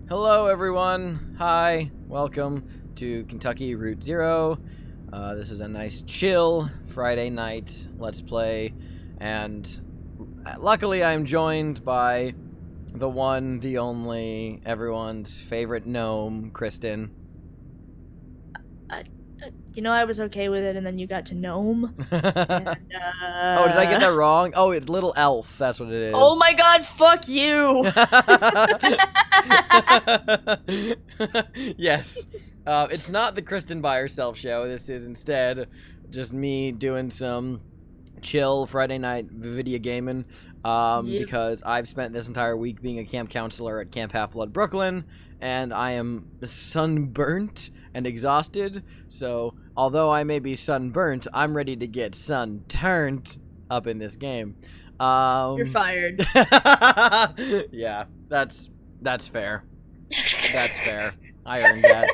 Hello everyone, hi, welcome to Kentucky Route Zero. This is a nice chill Friday night Let's Play, and luckily I'm joined by the one, the only, everyone's favorite gnome, Kristen. I was okay with it, and then you got to gnome. And, Oh, did I get that wrong? Oh, it's little elf, that's what it is. Oh my god, fuck you! Yes. It's not the Kristen by herself show. This is instead just me doing some chill Friday night video gaming. Because I've spent this entire week being a camp counselor at Camp Half-Blood Brooklyn, and I am sunburnt and exhausted. So, although I may be sunburnt, I'm ready to get sun-turned up in this game. You're fired. Yeah, that's fair. That's fair. I earned that.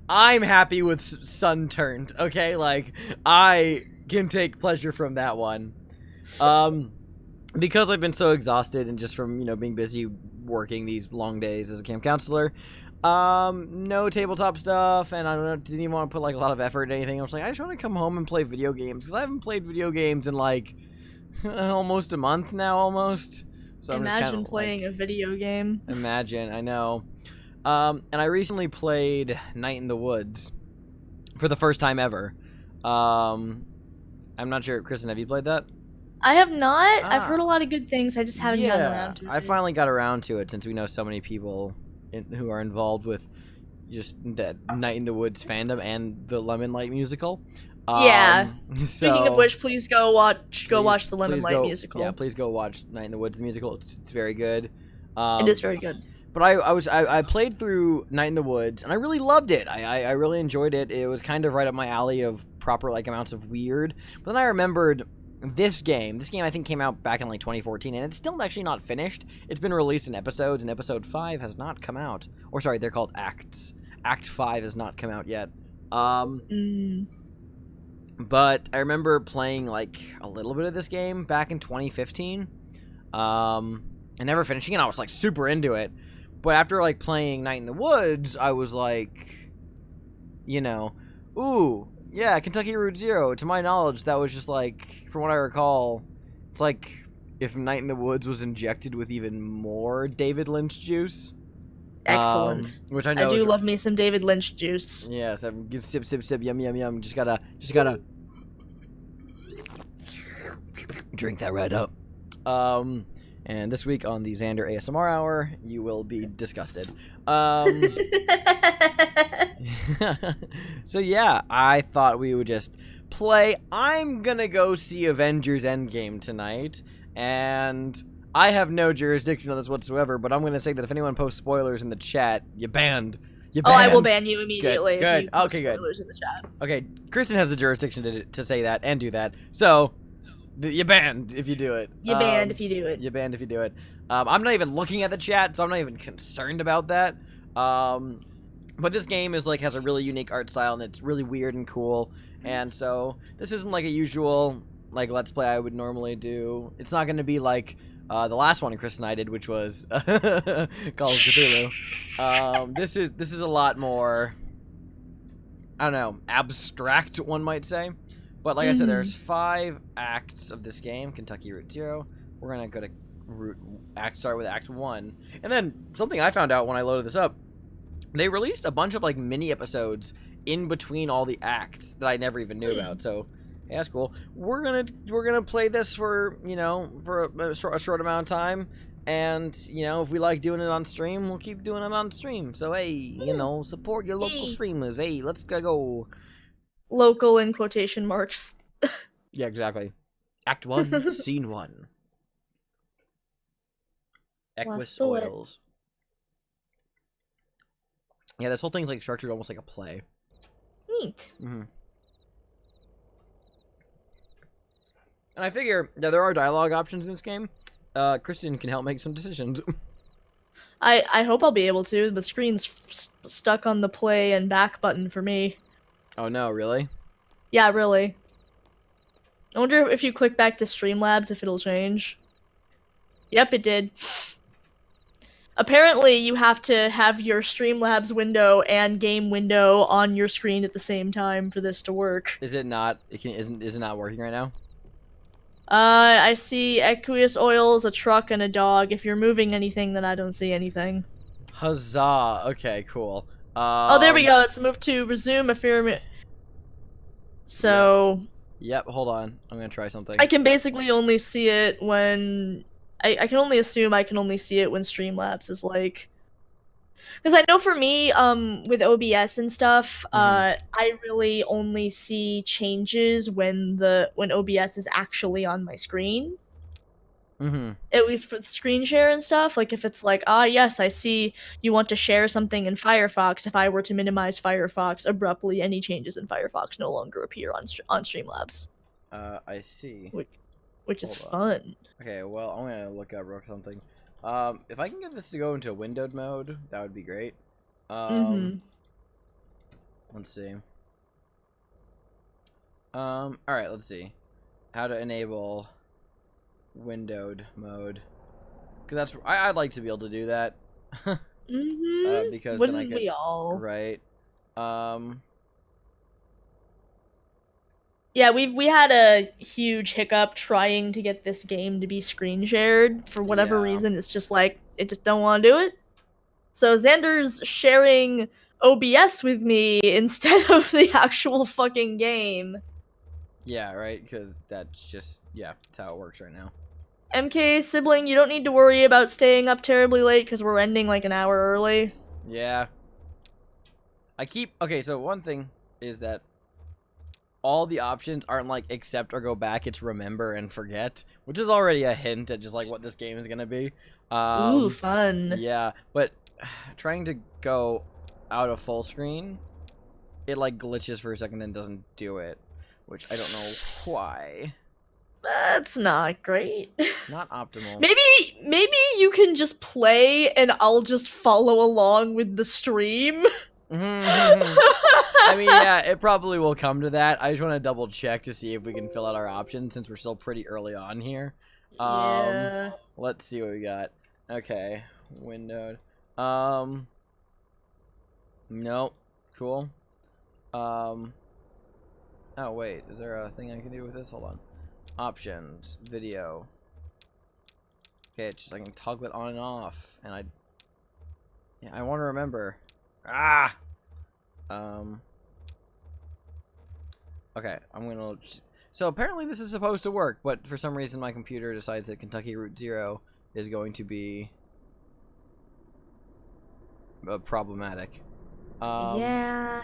I'm happy with sun-turned, okay? Like, I can take pleasure from that one. Because I've been so exhausted and just from, being busy working these long days as a camp counselor, no tabletop stuff, and didn't even want to put, like, a lot of effort into anything. I was like, I just want to come home and play video games, because I haven't played video games in, like, almost a month now, almost. So imagine playing a video game. Imagine, I know. And I recently played Night in the Woods for the first time ever. I'm not sure, Kristen, have you played that? I have not. I've heard a lot of good things. I just haven't gotten around to it. I finally got around to it since we know so many people who are involved with just that Night in the Woods fandom and the Lemon Light musical. Yeah. Speaking of which, please go watch the Lemon Light musical. Yeah, please go watch Night in the Woods the musical. It's very good. It is very good. But I played through Night in the Woods and I really loved it. I really enjoyed it. It was kind of right up my alley of proper amounts of weird. But then I remembered this game I think came out back in 2014, and it's still actually not finished. It's been released in episodes, and episode 5 has not come out. Or sorry, they're called acts. Act 5 has not come out yet. But I remember playing a little bit of this game back in 2015. And never finishing it. I was super into it. But after playing Night in the Woods, I was ooh, yeah, Kentucky Route Zero. To my knowledge, that was just from what I recall, it's if Night in the Woods was injected with even more David Lynch juice. Excellent. Which I know I do love me some David Lynch juice. Yes, sip, sip, sip, yum, yum, yum. Just gotta drink that right up. And this week on the Xander ASMR Hour, you will be disgusted. So yeah, I thought we would just play. I'm gonna go see Avengers Endgame tonight, and I have no jurisdiction on this whatsoever, but I'm gonna say that if anyone posts spoilers in the chat, you're banned. You're banned. Oh, I will ban you immediately good. if you post Okay, spoilers in the chat. Okay, Kristen has the jurisdiction to say that and do that, so you're banned if you do it. You're banned if you do it. You're banned if you do it. I'm not even looking at the chat, so I'm not even concerned about that. But this game is has a really unique art style, and it's really weird and cool. And so this isn't a usual Let's Play I would normally do. It's not going to be the last one Chris and I did, which was Call of Cthulhu. This is a lot more, I don't know, abstract, one might say. But like I said, there's 5 acts of this game, Kentucky Route Zero. We're gonna go to start with Act 1, and then something I found out when I loaded this up, they released a bunch of mini episodes in between all the acts that I never even knew about. So yeah, that's cool. We're gonna play this for a short amount of time, and if we like doing it on stream, we'll keep doing it on stream. So hey, support your local streamers. Hey, let's go. Local in quotation marks. Yeah, exactly. Act 1, Scene 1. Equus Oils. Yeah, this whole thing's structured almost like a play. Neat. Mm-hmm. And I figure that there are dialogue options in this game. Kristen can help make some decisions. I hope I'll be able to. The screen's stuck on the play and back button for me. Oh no, really? Yeah, really. I wonder if you click back to Streamlabs if it'll change. Yep, it did. Apparently, you have to have your Streamlabs window and game window on your screen at the same time for this to work. Is it not? Is it not working right now? I see Equus Oils, a truck, and a dog. If you're moving anything, then I don't see anything. Huzzah! Okay, cool. Oh, there we go. Let's move to resume affirm. So. Yep. Hold on. I'm gonna try something. I can basically only see it when. I can only assume I can only see it when Streamlabs is like. Because I know for me, with OBS and stuff, I really only see changes when OBS is actually on my screen. At least for the screen share and stuff. Like if it's like, yes, I see you want to share something in Firefox. If I were to minimize Firefox abruptly, any changes in Firefox no longer appear on Streamlabs. I see. Which is fun. Okay, well, I'm gonna look up something. If I can get this to go into windowed mode, that would be great. Let's see. Alright, let's see. How to enable windowed mode. Because I'd like to be able to do that. Because wouldn't then I could, we all? Right. Yeah, we had a huge hiccup trying to get this game to be screen shared. For whatever reason, it's just like, it just don't want to do it. So Xander's sharing OBS with me instead of the actual fucking game. Yeah, right, because that's just, that's how it works right now. MK sibling, you don't need to worry about staying up terribly late because we're ending like an hour early. Yeah. Okay, so one thing is that all the options aren't like accept or go back, it's remember and forget, which is already a hint at just like what this game is gonna be. Ooh, fun. Yeah, but trying to go out of full screen, it like glitches for a second then doesn't do it, which I don't know why. That's not great. Not optimal. Maybe you can just play and I'll just follow along with the stream. I mean, yeah, it probably will come to that. I just want to double check to see if we can fill out our options since we're still pretty early on here. Yeah. Let's see what we got. Okay, windowed. Nope. Cool. Oh wait, is there a thing I can do with this? Hold on. Options, video. Okay, it's just I can toggle it on and off, and I want to remember. Okay, I'm gonna. So apparently this is supposed to work, but for some reason my computer decides that Kentucky Route 0 is going to be problematic. Yeah.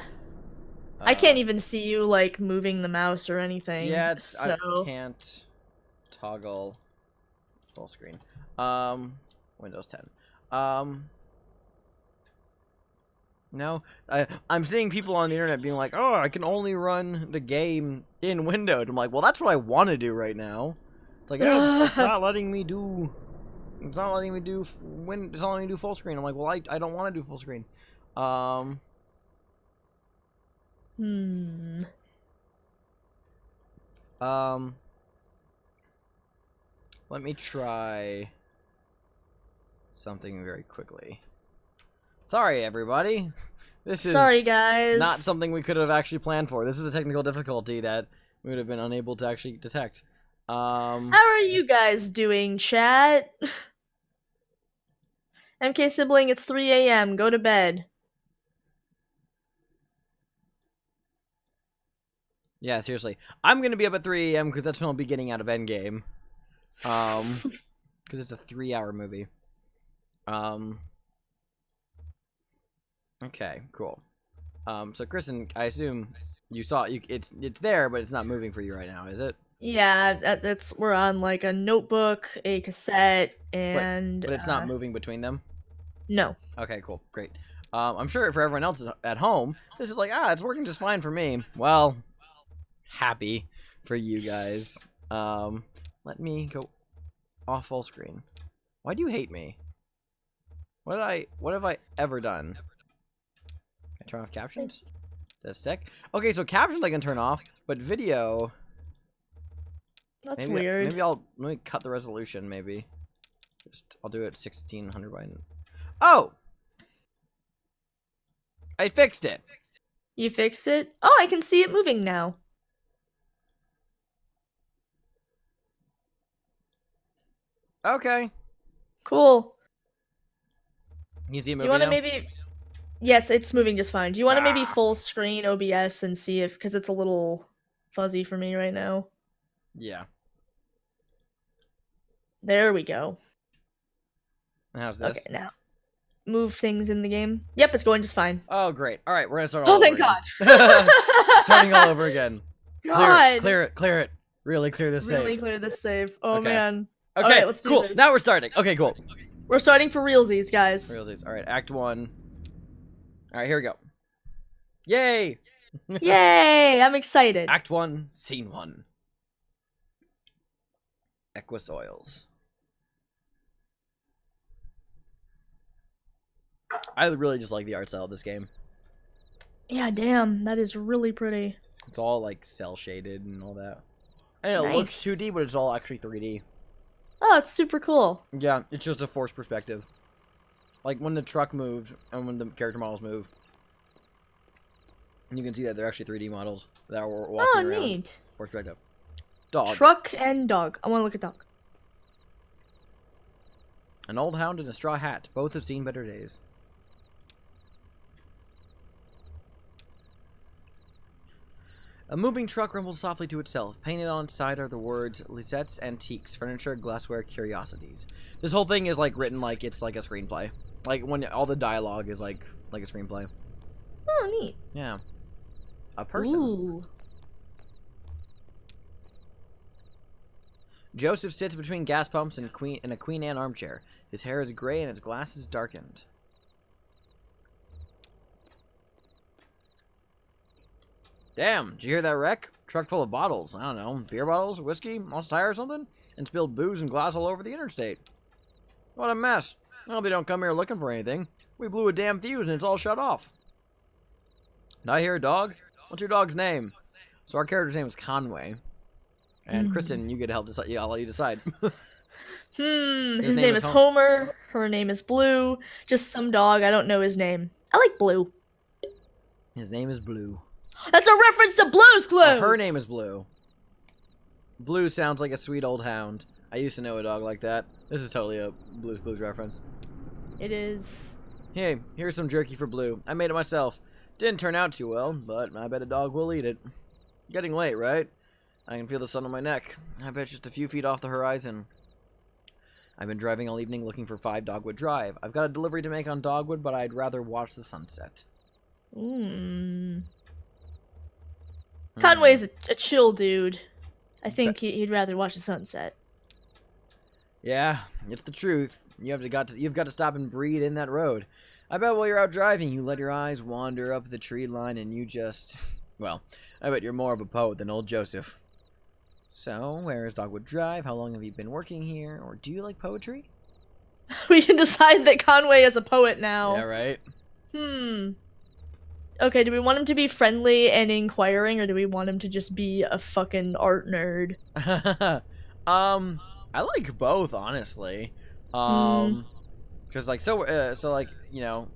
I can't even see you like moving the mouse or anything. Yeah, so I can't toggle full screen. Windows 10. No, I'm seeing people on the internet being like, "Oh, I can only run the game in windowed." I'm like, "Well, that's what I want to do right now." It's like, it's not letting me do. It's not letting me do it's not letting me do full screen. I'm like, "Well, I don't want to do full screen." Let me try something very quickly. Sorry, everybody. This is guys. Not something we could have actually planned for. This is a technical difficulty that we would have been unable to actually detect. How are you guys doing, chat? MK sibling, it's 3 a.m. Go to bed. Yeah, seriously. I'm gonna be up at 3 a.m. because that's when I'll be getting out of Endgame. Because it's a 3-hour movie. Okay, cool. So Kristen, I assume you saw it's there, but it's not moving for you right now, is it? Yeah, we're on like a notebook, a cassette, and but it's not moving between them. No. Okay, cool, great. I'm sure for everyone else at home, this is like it's working just fine for me. Well, happy for you guys. Let me go off full screen. Why do you hate me? What have I ever done? Can I turn off captions? That's sick. Okay, so captions I can turn off, but video. That's weird. Maybe let me cut the resolution. Maybe I'll do it 1600 by. Oh! I fixed it. You fixed it? Oh, I can see it moving now. Okay. Cool. You see it Do you moving want to now? maybe... Yes, it's moving just fine. Do you want to maybe Ah. full screen OBS and see if... Because it's a little fuzzy for me right now. Yeah. There we go. How's Okay, this? now. Move things in the game. Yep, it's going just fine. Oh, great. All right, we're gonna start all Oh, over thank again. God. Starting all over again. God. Clear it. Clear it. Really clear this Really save. clear this save. Oh, Okay. man. Okay, Alright, let's do cool. this. Now we're starting. Okay, cool. We're starting for realsies, guys. Realsies. All right, Act 1. All right, here we go. Yay! Yay! I'm excited. Act 1, Scene 1. Equus Oils. I really just like the art style of this game. Yeah, damn. That is really pretty. It's all like cell shaded and all that. And it looks Nice. 2D, but it's all actually 3D. Oh, it's super cool. Yeah, it's just a forced perspective. Like when the truck moved and when the character models move. You can see that they're actually 3D models that were walking around. Neat. Perspective. Dog. Truck and dog. I want to look at dog. An old hound and a straw hat. Both have seen better days. A moving truck rumbles softly to itself. Painted on its side are the words Lisette's Antiques, Furniture, Glassware, Curiosities. This whole thing is like written like it's like a screenplay. Like when all the dialogue is like a screenplay. Oh, neat. Yeah. A person. Ooh. Joseph sits between gas pumps and a Queen Anne armchair. His hair is gray and his glasses darkened. Damn, did you hear that wreck? Truck full of bottles. I don't know, beer bottles, whiskey, lost a tire or something? And spilled booze and glass all over the interstate. What a mess. I hope they don't come here looking for anything. We blew a damn fuse and it's all shut off. Did I hear a dog? What's your dog's name? So our character's name is Conway. And Kristen, you get to help decide. Yeah, I'll let you decide. His name is Homer. Her name is Blue. Just some dog. I don't know his name. I like Blue. His name is Blue. That's a reference to Blue's Clues! Oh, her name is Blue. Blue sounds like a sweet old hound. I used to know a dog like that. This is totally a Blue's Clues reference. It is. Hey, here's some jerky for Blue. I made it myself. Didn't turn out too well, but I bet a dog will eat it. Getting late, right? I can feel the sun on my neck. I bet just a few feet off the horizon. I've been driving all evening looking for 5 Dogwood Drive. I've got a delivery to make on Dogwood, but I'd rather watch the sunset. Conway's a chill dude. I think he'd rather watch the sunset. Yeah, it's the truth. You've got to stop and breathe in that road. I bet while you're out driving, you let your eyes wander up the tree line and you just... Well, I bet you're more of a poet than old Joseph. So, where is Dogwood Drive? How long have you been working here? Or do you like poetry? We can decide that Conway is a poet now. Yeah, right? Okay, do we want him to be friendly and inquiring, or do we want him to just be a fucking art nerd? I like both, honestly. Because, like, like, you know,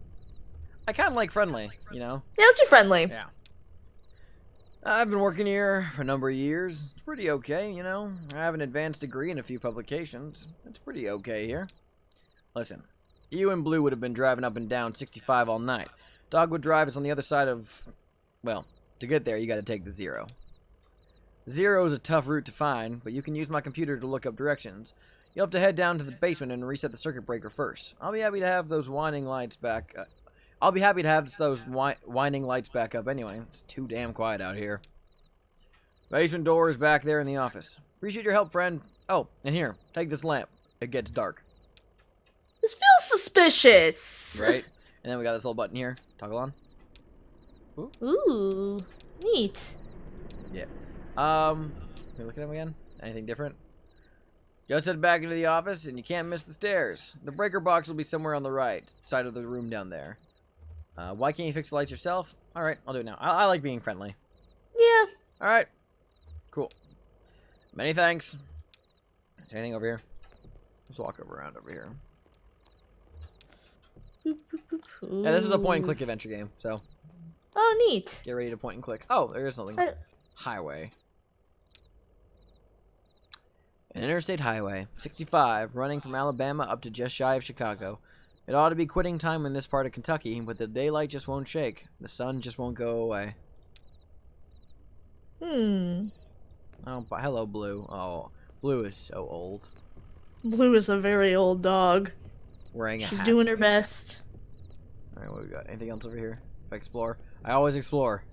I kind of like friendly, you know? Yeah, let's do friendly. Yeah. I've been working here for a number of years. It's pretty okay, you know? I have an advanced degree in a few publications. It's pretty okay here. Listen, you and Blue would have been driving up and down 65 all night. Dogwood Drive is on the other side of... Well, to get there, you gotta take the 0. 0 is a tough route to find, but you can use my computer to look up directions. You'll have to head down to the basement and reset the circuit breaker first. I'll be happy to have those whining lights back... whining lights back up anyway. It's too damn quiet out here. Basement door is back there in the office. Appreciate your help, friend. Oh, and here, take this lamp. It gets dark. This feels suspicious. Right? And then we got this little button here. Toggle on. Ooh, neat. Yeah. Can we look at him again? Anything different? Just head back into the office, and you can't miss the stairs. The breaker box will be somewhere on the right side of the room down there. Why can't you fix the lights yourself? Alright, I'll do it now. I like being friendly. Yeah. Alright. Cool. Many thanks. Is there anything over here? Let's walk around over here. Yeah, this is a point-and-click adventure game, so Oh, neat. get ready to point and click. Oh, there is something. Highway. An interstate highway, 65, running from Alabama up to just shy of Chicago. It ought to be quitting time in this part of Kentucky, but the daylight just won't shake. The sun just won't go away. Oh, but hello, Blue. Oh, Blue is so old. Blue is a very old dog. Wearing a hat. She's doing her best. Alright, what do we got? Anything else over here? If I explore? I always explore.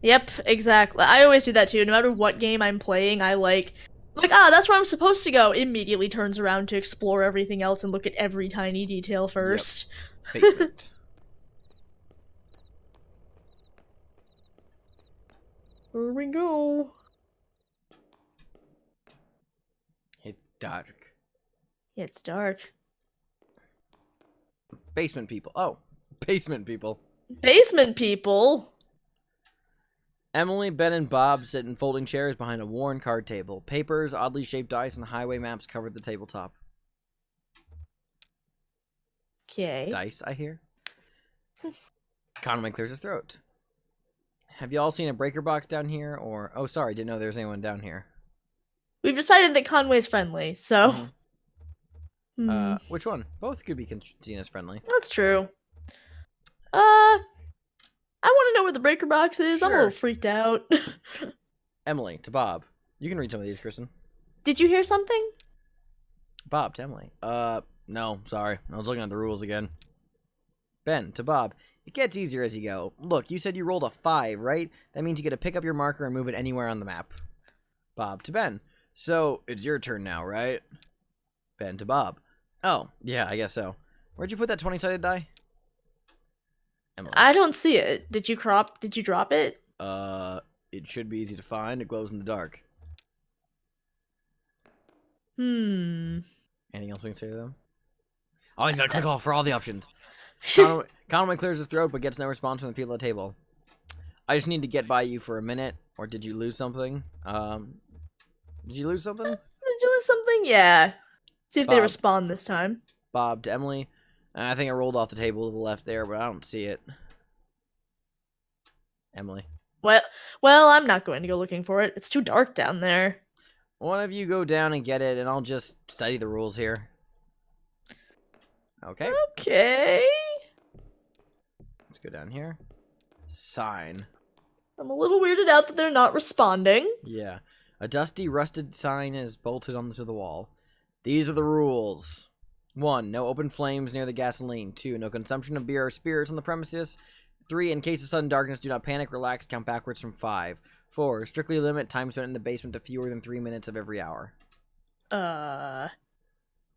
Yep, exactly. I always do that too. No matter what game I'm playing, I like, that's where I'm supposed to go. Immediately turns around to explore everything else and look at every tiny detail first. Yep. Basement. Here we go. It's dark. It's dark. Basement people. Oh, basement people. Basement people? Emily, Ben, and Bob sit in folding chairs behind a worn card table. Papers, oddly shaped dice, and highway maps cover the tabletop. Okay. Dice, I hear. Conway clears his throat. Have you all seen a breaker box down here? Or, oh, sorry, didn't know there was anyone down here. We've decided that Conway's friendly, so... Which one? Both could be seen as friendly. That's true. I want to know where the breaker box is. Sure. I'm a little freaked out. Emily, to Bob. You can read some of these, Kristen. Did you hear something? Bob, to Emily. No, sorry. I was looking at the rules again. Ben, to Bob. It gets easier as you go. Look, you said you rolled a 5, right? That means you get to pick up your marker and move it anywhere on the map. Bob, to Ben. So, it's your turn now, right? Ben, to Bob. Oh, yeah, I guess so. Where'd you put that 20-sided die? Emily. I don't see it. Did you drop it? It should be easy to find. It glows in the dark. Hmm. Anything else we can say to them? Oh, he's gotta click off for all the options. Conway clears his throat, but gets no response from the people at the table. I just need to get by you for a minute. Or did you lose something? Did you lose something? Did you lose something? Yeah. See if they Bob. respond this time. Bob, to Emily. I think I rolled off the table to the left there, but I don't see it. Emily. Well, I'm not going to go looking for it. It's too dark down there. One of you go down and get it, and I'll just study the rules here. Okay. Okay. Let's go down here. Sign. I'm a little weirded out that they're not responding. Yeah. A dusty, rusted sign is bolted onto the wall. These are the rules. 1. No open flames near the gasoline. 2. No consumption of beer or spirits on the premises. 3. In case of sudden darkness, do not panic, relax, count backwards from 5. 4. Strictly limit time spent in the basement to fewer than 3 minutes of every hour.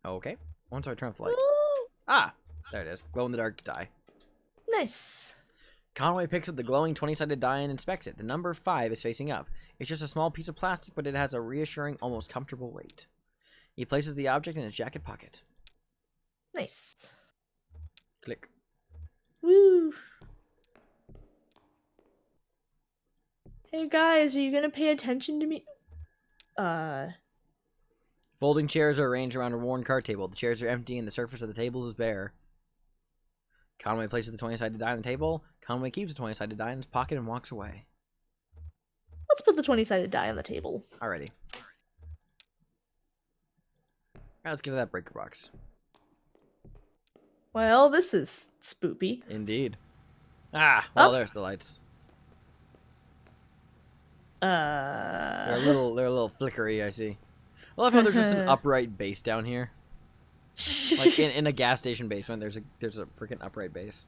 Okay. Once I turn off the light. Ah! There it is. Glow-in-the-dark die. Nice. Conway picks up the glowing 20-sided die and inspects it. The number 5 is facing up. It's just a small piece of plastic, but it has a reassuring, almost comfortable weight. He places the object in his jacket pocket. Nice. Click. Woo. Hey guys, are you gonna pay attention to me? Folding chairs are arranged around a worn card table. The chairs are empty and the surface of the table is bare. Conway places the 20-sided die on the table. Conway keeps the 20-sided die in his pocket and walks away. Let's put the 20-sided die on the table. Alrighty. Alright, let's get to that breaker box. Well, this is spoopy. Indeed. Ah, well, there's the lights. They're a little flickery, I see. I love how there's just an upright base down here. Like in a gas station basement, there's a freaking upright base.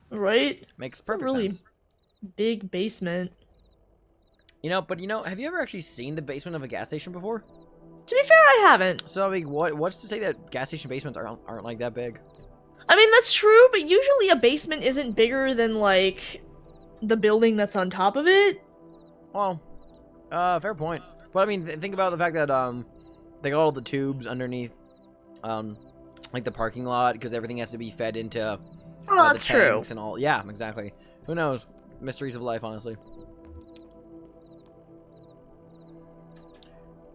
Right? Makes It's a perfect really sense. big basement. Have you ever actually seen the basement of a gas station before? To be fair, I haven't. So I mean, what's to say that gas station basements aren't like that big? I mean, that's true, but usually a basement isn't bigger than, like, the building that's on top of it. Well, fair point. But I mean, think about the fact that they got all the tubes underneath, like the parking lot, because everything has to be fed into Oh, the that's true. tanks and all. Yeah, exactly. Who knows? Mysteries of life, honestly.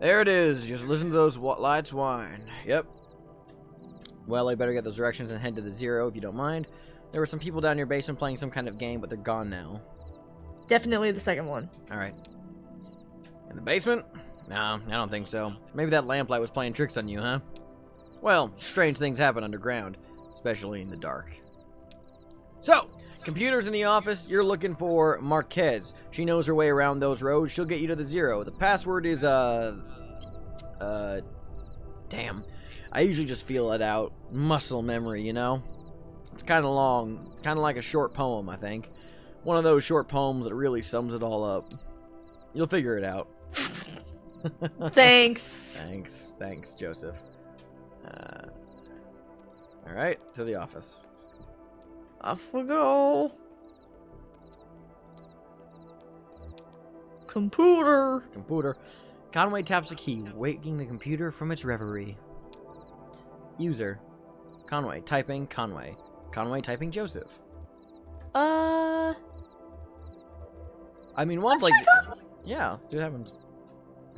There it is. Just listen to those lights whine. Yep. Well, I better get those directions and head to the Zero if you don't mind. There were some people down in your basement playing some kind of game, but they're gone now. Definitely the second one. Alright. In the basement? No, I don't think so. Maybe that lamplight was playing tricks on you, huh? Well, strange things happen underground, especially in the dark. So, computers in the office, you're looking for Marquez. She knows her way around those roads. She'll get you to the Zero. The password is, damn. I usually just feel it out. Muscle memory, you know? It's kind of long. Kind of like a short poem, I think. One of those short poems that really sums it all up. You'll figure it out. Thanks. Thanks, Joseph. Alright, to the office. Off we go. Computer. Conway taps a key, waking the computer from its reverie. User. Conway typing Conway. Conway typing Joseph. I mean, one's like... Yeah, see what happens.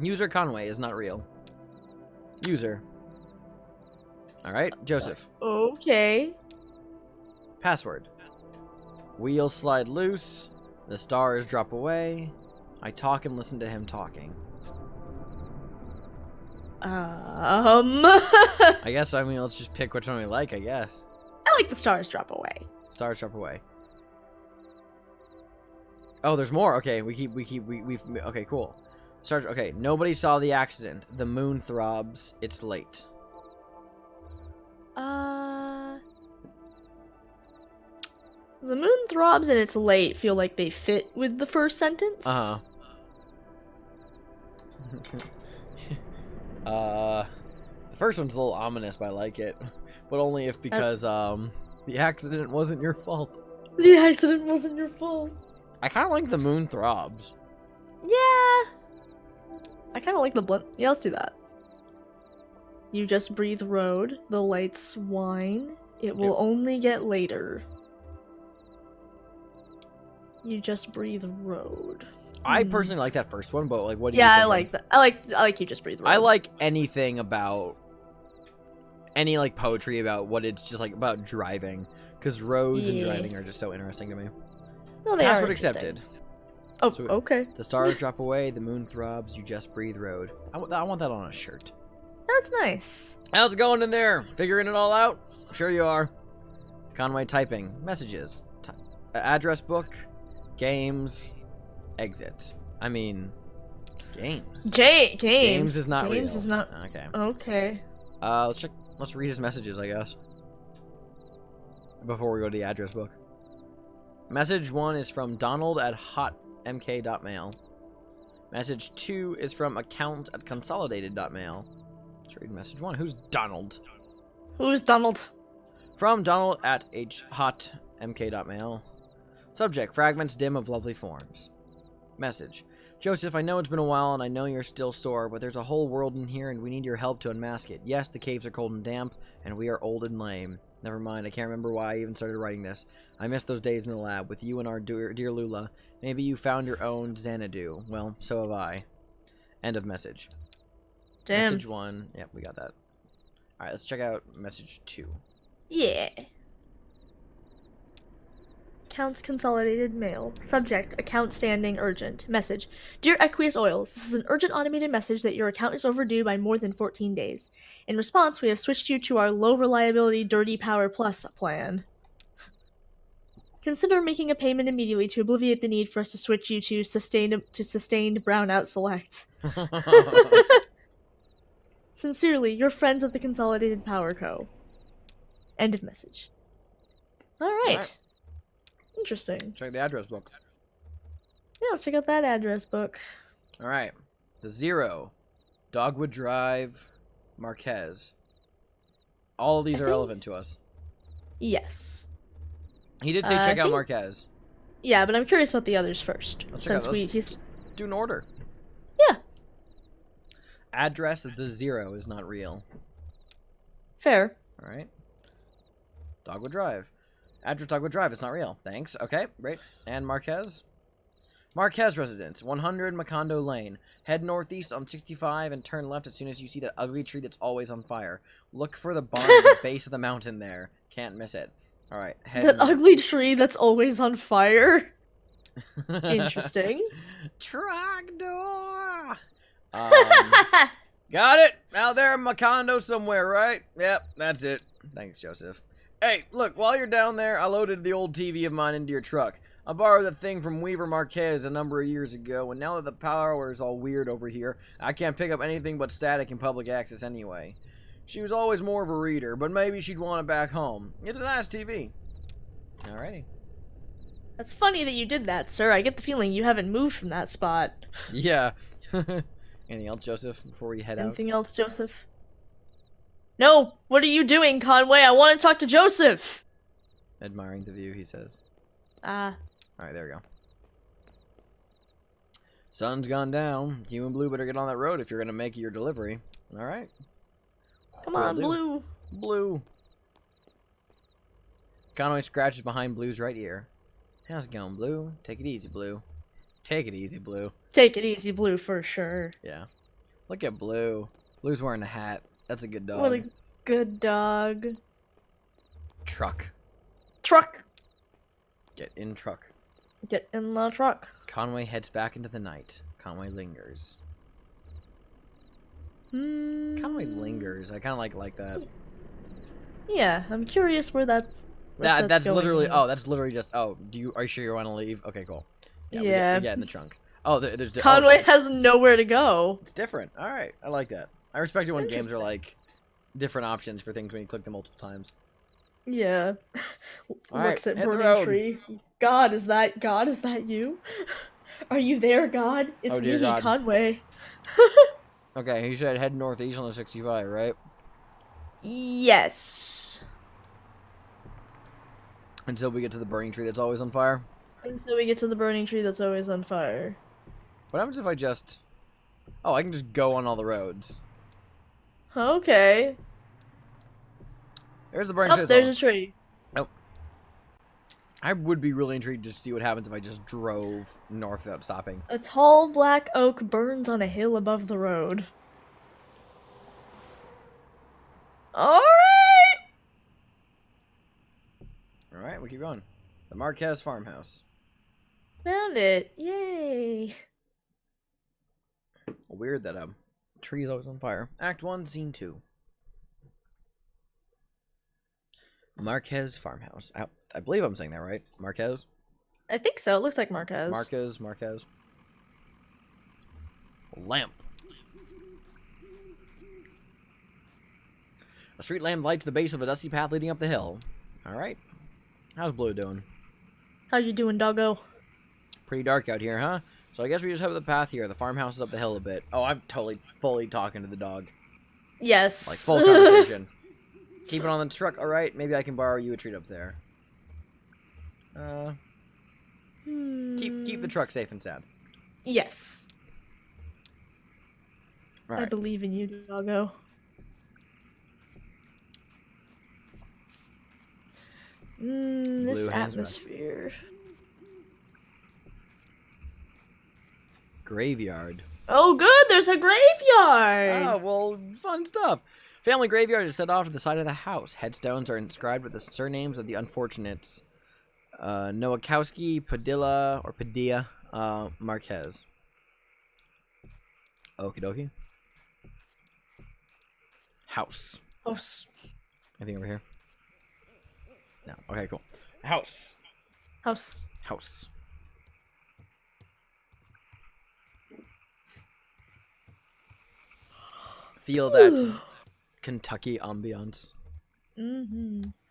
User Conway is not real. User. Alright, Joseph. Okay. Password. Wheels slide loose. The stars drop away. I talk and listen to him talking. I guess, I mean, let's just pick which one we like, I guess. I like the stars drop away. Stars drop away. Oh, there's more. Okay, we've okay, cool. Stars, okay, nobody saw the accident. The moon throbs. It's late. The moon throbs and it's late feel like they fit with the first sentence. The first one's a little ominous, but I like it. But only if because, the accident wasn't your fault. The accident wasn't your fault. I kind of like the moon throbs. Yeah. I kind of like the blimp. Yeah, let's do that. You just breathe road. The lights whine. It will only get later. You just breathe road. I personally like that first one, but like, what do you think? Yeah, I like that. I like you just breathe road. I like anything about any like poetry about what it's just like about driving, because roads and driving are just so interesting to me. No, they Password are accepted. Oh, So okay. The stars drop away, the moon throbs, you just breathe road. I want that on a shirt. That's nice. How's it going in there? Figuring it all out? Sure you are. Conway typing. Messages. Address book. Games. Exit. I mean, games. Games. Games is not real. Games is not. Okay. Okay. Let's check. Let's read his messages, I guess. Before we go to the address book. Message 1 is from Donald at hotmk.mail. Message 2 is from account@consolidated.mail. Let's read message 1. Who's Donald? Who's Donald? From Donald at hotmk.mail. Subject, fragments dim of lovely forms. Message. Joseph, I know it's been a while and I know you're still sore, but there's a whole world in here and we need your help to unmask it. Yes, the caves are cold and damp, and we are old and lame. Never mind, I can't remember why I even started writing this. I miss those days in the lab with you and our dear Lula. Maybe you found your own Xanadu. Well, so have I. End of message. Damn. Message 1. Yep, we got that. Alright, let's check out message 2. Yeah. Accounts consolidated mail. Subject, account standing urgent. Message. Dear Equus Oils, this is an urgent automated message that your account is overdue by more than 14 days. In response, we have switched you to our low reliability Dirty Power Plus plan. Consider making a payment immediately to obviate the need for us to switch you to sustained brownout select. Sincerely, your friends at the Consolidated Power Co. End of message. Alright. Interesting. Check the address book. Yeah, let's check out that address book. Alright. The Zero. Dogwood Drive. Marquez. All of these are relevant to us. Yes. He did say check out Marquez. Yeah, but I'm curious about the others first. Let's do an order. Yeah. Address of the Zero is not real. Fair. Alright. Dogwood Drive. Address Dogwood Drive, it's not real. Thanks. Okay, great. And Marquez? Marquez residence, 100 Macondo Lane. Head northeast on 65 and turn left as soon as you see that ugly tree that's always on fire. Look for the barn at the base of the mountain there. Can't miss it. Alright, head That ugly tree that's always on fire. Interesting. Trogdor! Got it! Out there in Macondo somewhere, right? Yep, that's it. Thanks, Joseph. Hey, look, while you're down there, I loaded the old TV of mine into your truck. I borrowed that thing from Weaver Marquez a number of years ago, and now that the power is all weird over here, I can't pick up anything but static in public access anyway. She was always more of a reader, but maybe she'd want it back home. It's a nice TV. Alrighty. That's funny that you did that, sir. I get the feeling you haven't moved from that spot. Yeah. Anything else, Joseph, before we head out? Anything else, Joseph? No! What are you doing, Conway? I want to talk to Joseph! Admiring the view, he says. Ah. Alright, there we go. Sun's gone down. You and Blue better get on that road if you're going to make your delivery. Alright. Come on, Blue. Blue. Conway scratches behind Blue's right ear. How's it going, Blue? Take it easy, Blue. Take it easy, Blue. Take it easy, Blue, for sure. Yeah. Look at Blue. Blue's wearing a hat. That's a good dog. What a good dog. Truck. Truck. Get in truck. Get in the truck. Conway heads back into the night. Conway lingers. Conway lingers. I kind of like that. Yeah, I'm curious where that's. That's going. literally. Oh, that's literally just. Oh, are you sure you want to leave? Okay, cool. Yeah. We get in the trunk. Oh, there's. Conway has nowhere to go. It's different. All right, I like that. I respect it when games are like different options for things when you click them multiple times. Yeah. Looks right, at burning tree. God, is that you? Are you there, God? It's me, God. Conway. Okay, he said head northeast on the 65, right? Yes. Until we get to the burning tree that's always on fire. Until we get to the burning tree that's always on fire. What happens if I just... Oh, I can just go on all the roads. Okay. There's the burning tree. Oh, there's a tree. Oh. I would be really intrigued to see what happens if I just drove north without stopping. A tall black oak burns on a hill above the road. Alright! Alright, we keep going. The Marquez farmhouse. Found it. Yay. Weird that tree is always on fire. Act 1, Scene 2. Marquez farmhouse. I believe I'm saying that right. Marquez? I think so. It looks like Marquez. Marquez. Lamp. A street lamp lights the base of a dusty path leading up the hill. Alright. How's Blue doing? How you doing, doggo? Pretty dark out here, huh? So I guess we just have the path here. The farmhouse is up the hill a bit. Oh, I'm totally, fully talking to the dog. Yes. Like, full conversation. Keep it on the truck, alright? Maybe I can borrow you a treat up there. Keep the truck safe and sound. Yes. All right. I believe in you, doggo. This atmosphere. Graveyard. Oh, good. There's a graveyard. Oh, well, fun stuff. Family graveyard is set off to the side of the house. Headstones are inscribed with the surnames of the unfortunates. Nowakowski, Padilla, or Padilla, Marquez. Okie dokie. House. House. Anything over here? No. Okay, cool. House. House. House. Feel that Kentucky ambiance.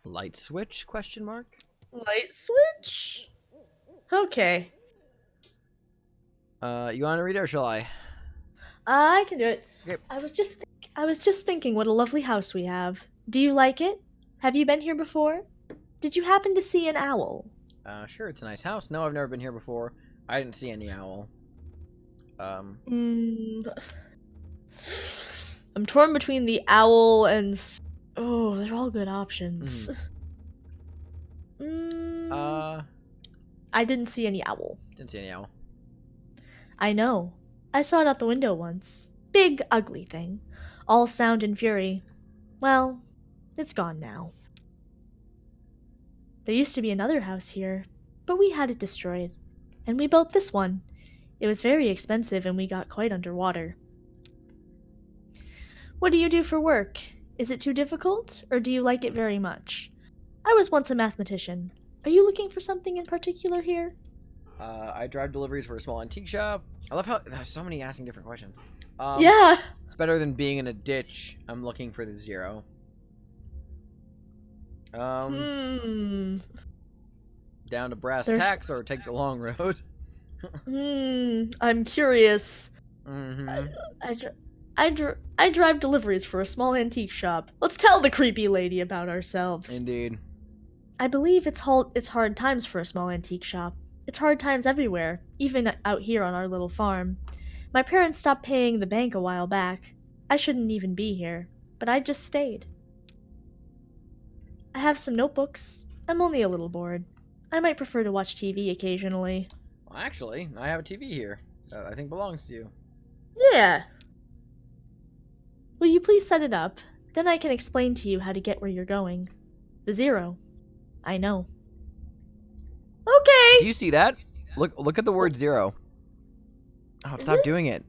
Light switch? Question mark. Light switch. Okay. You want to read it or shall I? I can do it. Okay. I was just thinking what a lovely house we have. Do you like it? Have you been here before? Did you happen to see an owl? Sure, it's a nice house. No, I've never been here before. I didn't see any owl. I'm torn between the owl and... Oh, they're all good options. I didn't see any owl. Didn't see any owl. I know. I saw it out the window once. Big, ugly thing. All sound and fury. Well, it's gone now. There used to be another house here, but we had it destroyed. And we built this one. It was very expensive and we got quite underwater. What do you do for work? Is it too difficult, or do you like it very much? I was once a mathematician. Are you looking for something in particular here? I drive deliveries for a small antique shop. I love how there's so many asking different questions. Yeah. It's better than being in a ditch. I'm looking for the 0. Down to brass tacks or take the long road? I'm curious. Mm-hmm. I drive deliveries for a small antique shop. Let's tell the creepy lady about ourselves. Indeed. I believe it's hard times for a small antique shop. It's hard times everywhere, even out here on our little farm. My parents stopped paying the bank a while back. I shouldn't even be here, but I just stayed. I have some notebooks. I'm only a little bored. I might prefer to watch TV occasionally. Well, actually, I have a TV here that I think belongs to you. Yeah. Will you please set it up? Then I can explain to you how to get where you're going. The 0. I know. Okay! Do you see that? Look at the word 0. Oh, stop doing it.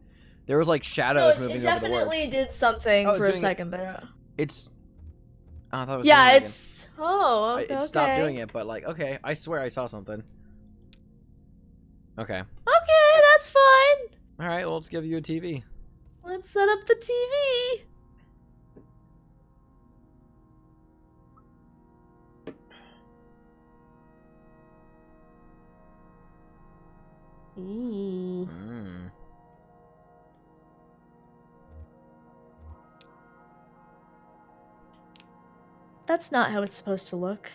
There was like shadows moving over the word. It definitely did something for a second there. It's... Oh, I thought it was yeah, it's... Again. Oh, okay. It stopped doing it, but like, okay, I swear I saw something. Okay. Okay, that's fine. Alright, well, let's give you a TV. Let's set up the TV. Ooh. That's not how it's supposed to look.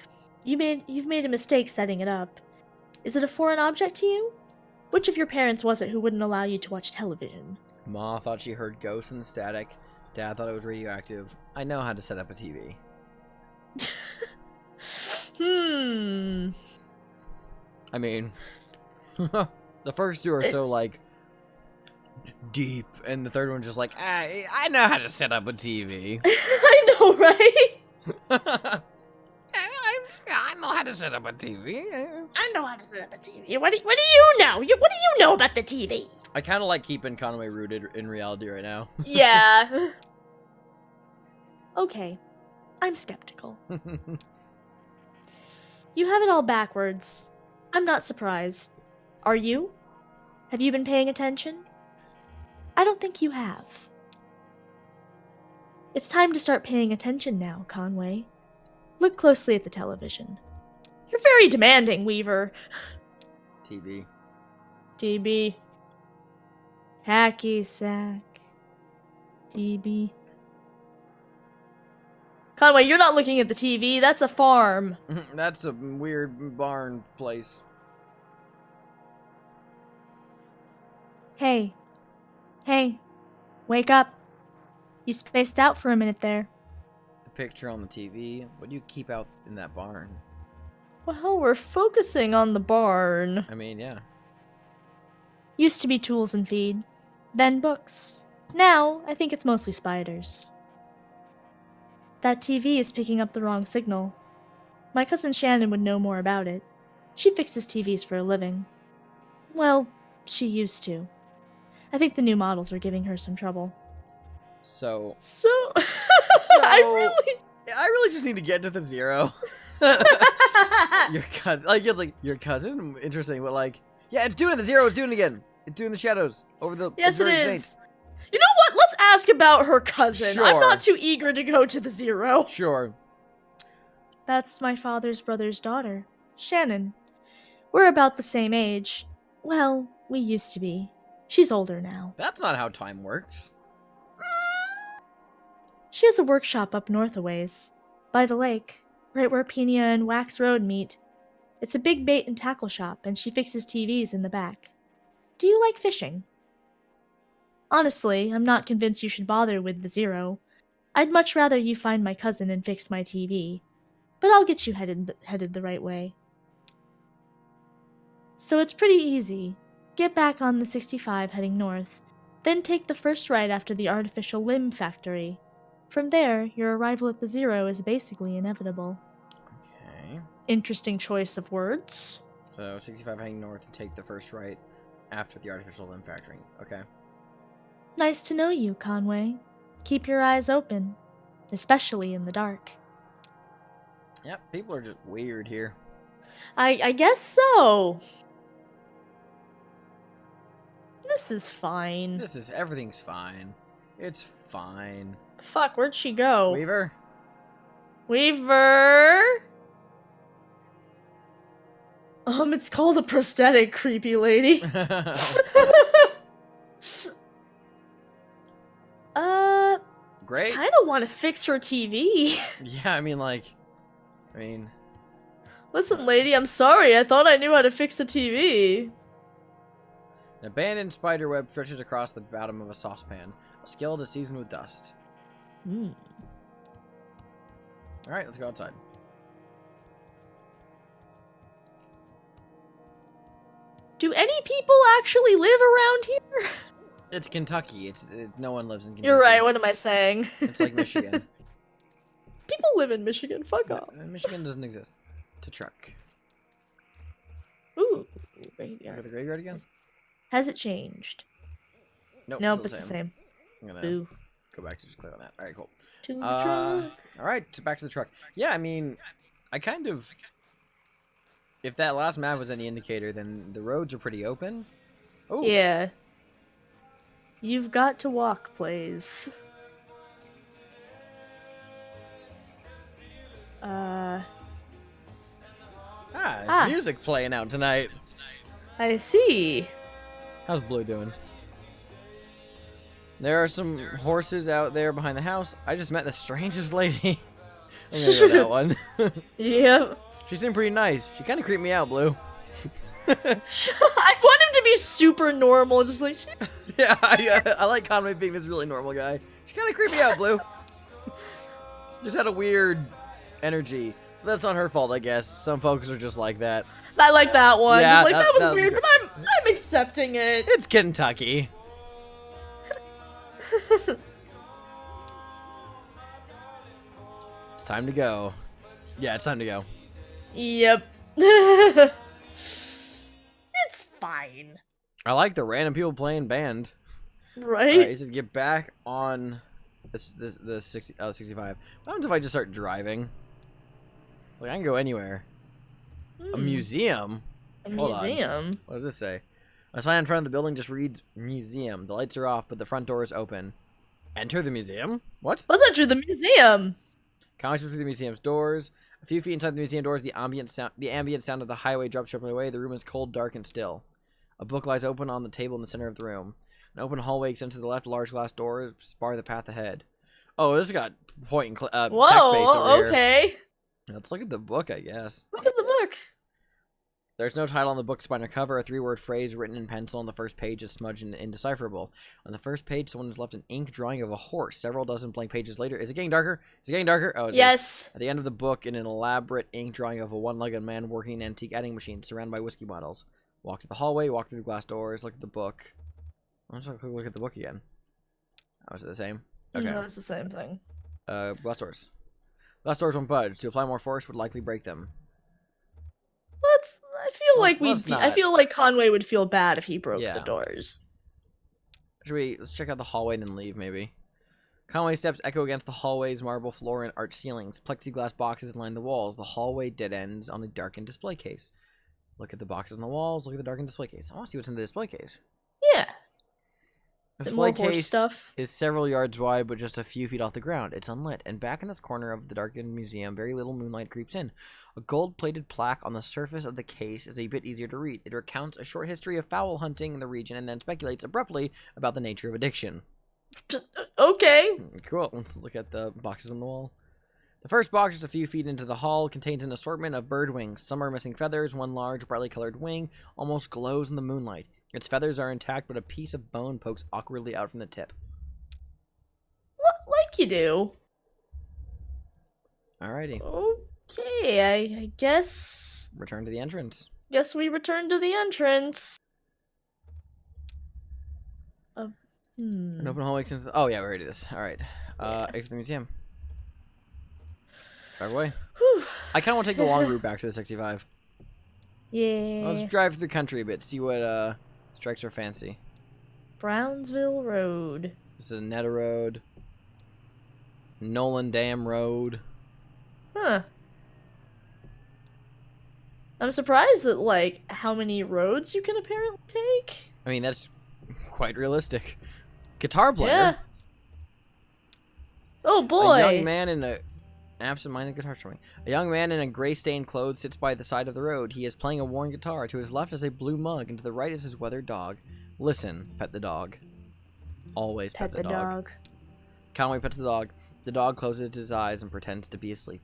You've made a mistake setting it up. Is it a foreign object to you? Which of your parents was it who wouldn't allow you to watch television? Ma thought she heard ghosts and static. Dad thought it was radioactive. I know how to set up a TV. I mean, the first 2 are so like deep, and the third one's just like, I know how to set up a TV. I know, right? I know how to set up a TV. I know how to set up a TV. What do you know? What do you know about the TV? I kind of like keeping Conway rooted in reality right now. Yeah. Okay. I'm skeptical. You have it all backwards. I'm not surprised. Are you? Have you been paying attention? I don't think you have. It's time to start paying attention now, Conway. Look closely at the television. You're very demanding, Weaver. TV. TB. Hacky sack. TB. Conway, you're not looking at the TV. That's a farm. That's a weird barn place. Hey. Hey. Wake up. You spaced out for a minute there. The picture on the TV. What do you keep out in that barn? Well, we're focusing on the barn. I mean, yeah. Used to be tools and feed. Then books. Now, I think it's mostly spiders. That TV is picking up the wrong signal. My cousin Shannon would know more about it. She fixes TVs for a living. Well, she used to. I think the new models are giving her some trouble. So I really just need to get to the 0. Your cousin, like, it's like your cousin. Interesting, but like, yeah, it's doing it. The 0 is doing it again. It's doing the shadows over the. Yes, it is. Saint. You know what? Let's ask about her cousin. Sure. I'm not too eager to go to the 0. Sure. That's my father's brother's daughter, Shannon. We're about the same age. Well, we used to be. She's older now. That's not how time works. She has a workshop up north a ways, by the lake, right where Pena and Wax Road meet. It's a big bait and tackle shop, and she fixes TVs in the back. Do you like fishing? Honestly, I'm not convinced you should bother with the 0. I'd much rather you find my cousin and fix my TV, but I'll get you headed the right way. So it's pretty easy. get back on the 65 heading north. Then take the first right after the artificial limb factory. From there, your arrival at the Zero is basically inevitable. Okay. Interesting choice of words. So 65 heading north and take the first right after the artificial limb factory. Okay. Nice to know you, Conway. Keep your eyes open, especially in the dark. Yep, people are just weird here. I guess so. This is fine. Everything's fine. It's fine. Fuck, where'd she go? Weaver? Weaver? It's called a prosthetic, creepy lady. Great. I kind of want to fix her TV. Yeah, I mean, Listen, lady, I'm sorry. I thought I knew how to fix a TV. an abandoned spider web stretches across the bottom of a saucepan. A skillet is seasoned with dust. Alright, let's go outside. Do any people actually live around here? It's Kentucky. No one lives in Kentucky. You're right. What am I saying? It's like Michigan. People live in Michigan. Fuck off. Michigan doesn't exist. To truck. Ooh. Go to the graveyard again? Has it changed? Nope, It's the same. I'm gonna Boo. go back to just click on that. Alright, cool. To the truck. Alright, back to the truck. Yeah, I mean, if that last map was any indicator, then the roads are pretty open. Oh. Yeah. You've got to walk, please. There's music playing out tonight. I see. How's Blue doing? There are some horses out there behind the house. I just met the strangest lady. I'm gonna go that one. Yep. She seemed pretty nice. She kind of creeped me out, Blue. I want him to be super normal, just like... Yeah, I like Conway being this really normal guy. She kind of creeped me out, Blue. Just had a weird energy. That's not her fault, I guess. Some folks are just like that. I like that one. Yeah, just like, that was was weird, good. but I'm accepting it. It's Kentucky. It's time to go. Yeah, it's time to go. Yep. It's fine. I like the random people playing band. Right? He said get back on the 65. What happens if I just start driving? Like, I can go anywhere. A museum? A Hold on. museum? What does this say? A sign in front of the building just reads museum. The lights are off, but the front door is open. Enter the museum? What? Let's enter the museum. Comics through the museum's doors. A few feet inside the museum doors, the ambient sound of the highway drops sharply away. The room is cold, dark, and still. A book lies open on the table in the center of the room. An open hallway extends to the left. Large glass doors bar the path ahead. Oh, this has got point and text-based over here. Okay. Let's look at the book, I guess. Look at the book. There's no title on the book's spine or cover. A three-word phrase written in pencil on the first page is smudged and indecipherable. On the first page, someone has left an ink drawing of a horse. Several dozen blank pages later, is it getting darker? Is it getting darker? Oh, it is. Yes. At the end of the book, in an elaborate ink drawing of a one-legged man working an antique adding machine surrounded by whiskey bottles. Walk to the hallway, walk through the glass doors, look at the book. I'm just gonna look at the book again. Oh, is it the same? Okay. No, it's the same thing. Glass doors. Glass doors won't budge. To apply more force would likely break them. I feel like Conway would feel bad if he broke Yeah. the doors. Let's check out the hallway and then leave, maybe. Conway steps echo against the hallway's marble floor and arched ceilings. Plexiglass boxes line the walls. The hallway dead ends on a darkened display case. Look at the boxes on the walls. Look at the darkened display case. I want to see what's in the display case. Yeah. The Is it more display horse case stuff? is several yards wide, but just a few feet off the ground. It's unlit, and back in this corner of the darkened museum, very little moonlight creeps in. A gold-plated plaque on the surface of the case is a bit easier to read. It recounts a short history of fowl hunting in the region and then speculates abruptly about the nature of addiction. Okay. Cool. Let's look at the boxes on the wall. The first box, just a few feet into the hall, contains an assortment of bird wings. Some are missing feathers. One large, brightly colored wing almost glows in the moonlight. Its feathers are intact, but a piece of bone pokes awkwardly out from the tip. Like you do. Alrighty. Okay, I guess... Return to the entrance. Guess we return to the entrance. An open hallway since. Oh yeah, we already did this. All right. Exit the museum. Drive away. Whew. I kind of want to take the long route back to the 65. Yeah. Let's drive through the country a bit, see what strikes our fancy. Brownsville Road. This is Netta Road. Nolan Dam Road. Huh. I'm surprised at, like, how many roads you can apparently take. I mean, that's quite realistic. Guitar player. Yeah. Oh, boy. A young man in a... absent-minded guitar strumming. A young man in a gray-stained clothes sits by the side of the road. He is playing a worn guitar. To his left is a blue mug, and to the right is his weathered dog. Listen, pet the dog. Always pet the dog. Conway pets the dog. The dog closes his eyes and pretends to be asleep.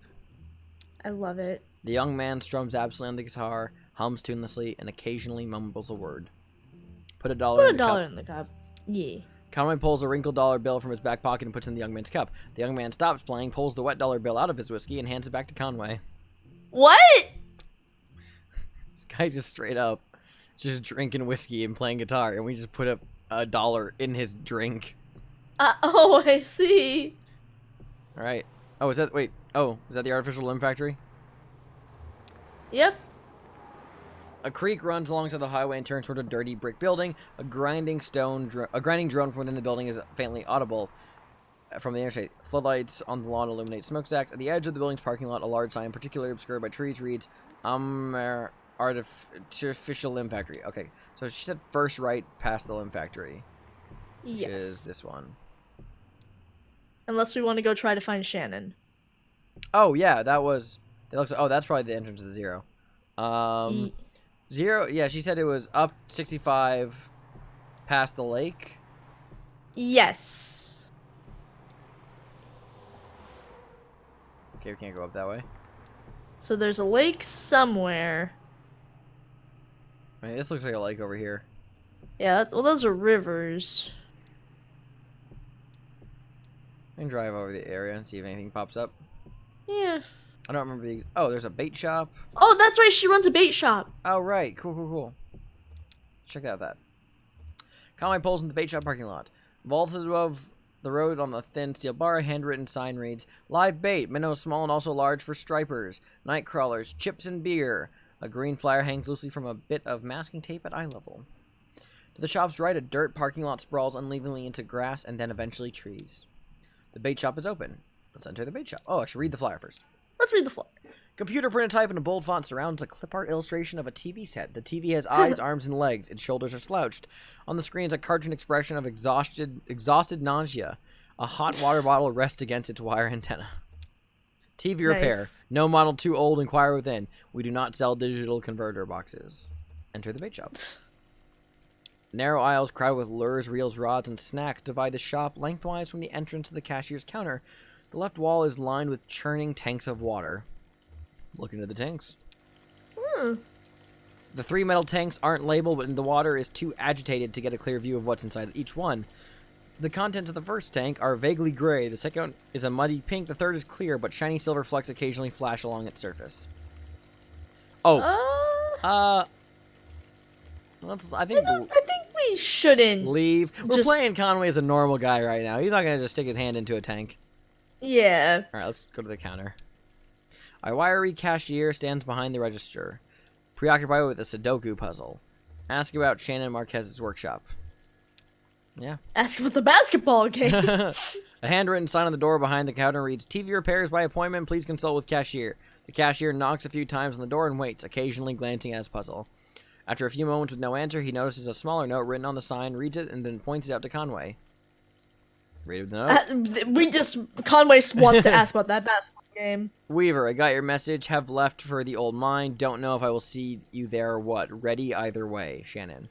I love it. The young man strums absently on the guitar, hums tunelessly, and occasionally mumbles a word. Put a dollar in the cup. Yeah. Conway pulls a wrinkled dollar bill from his back pocket and puts it in the young man's cup. The young man stops playing, pulls the wet dollar bill out of his whiskey, and hands it back to Conway. What? This guy just straight up just drinking whiskey and playing guitar, and we just put a dollar in his drink. Oh, I see. All right. Oh, is that... Wait. Oh, is that the artificial limb factory? Yep. A creek runs alongside the highway and turns toward a dirty brick building. A grinding drone from within the building is faintly audible from the interstate. Floodlights on the lawn illuminate smokestacks. At the edge of the building's parking lot, a large sign, particularly obscured by trees, reads, Artificial Limb Factory. Okay, so she said first right past the limb factory, which is this one. Unless we want to go try to find Shannon. Oh, yeah, that was... Oh, that's probably the entrance to the Zero. Zero, yeah, she said it was up 65 past the lake. Yes. Okay, we can't go up that way. So there's a lake somewhere. I mean, this looks like a lake over here. Yeah, well, those are rivers. I can drive over the area and see if anything pops up. Yeah. I don't remember the... Oh, there's a bait shop. Oh, that's right. She runs a bait shop. Oh, right. Cool. Check out that. Conway pulls in the bait shop parking lot. Vaulted above the road on the thin steel bar, a handwritten sign reads, Live bait, minnows small and also large for stripers, night crawlers, chips and beer. A green flyer hangs loosely from a bit of masking tape at eye level. To the shop's right, a dirt parking lot sprawls unevenly into grass and then eventually trees. The bait shop is open. Let's enter the bait shop. Oh, I should read the flyer first. Let's read the flyer. Computer printed type in a bold font surrounds a clip art illustration of a TV set. The TV has eyes, arms, and legs. Its shoulders are slouched. On the screen is a cartoon expression of exhausted nausea. A hot water bottle rests against its wire antenna. TV repair. Nice. No model too old. Inquire within. We do not sell digital converter boxes. Enter the bait shop. Narrow aisles crowded with lures, reels, rods, and snacks divide the shop lengthwise from the entrance to the cashier's counter. The left wall is lined with churning tanks of water. Look into the tanks. The 3 metal tanks aren't labeled, but the water is too agitated to get a clear view of what's inside each one. The contents of the first tank are vaguely gray. The second is a muddy pink. The third is clear, but shiny silver flecks occasionally flash along its surface. Oh. I think we shouldn't leave. We're playing Conway as a normal guy right now. He's not gonna just stick his hand into a tank. Yeah. All right, let's go to the counter. A wiry cashier stands behind the register, preoccupied with a Sudoku puzzle. Ask about Shannon Marquez's workshop. Yeah. Ask about the basketball game. A handwritten sign on the door behind the counter reads, TV repairs by appointment. Please consult with cashier. The cashier knocks a few times on the door and waits, occasionally glancing at his puzzle. After a few moments with no answer, he notices a smaller note written on the sign, reads it, and then points it out to Conway. Read the note. Conway wants to ask about that basketball game. Weaver, I got your message. Have left for the old mine. Don't know if I will see you there or what. Ready either way. Shannon.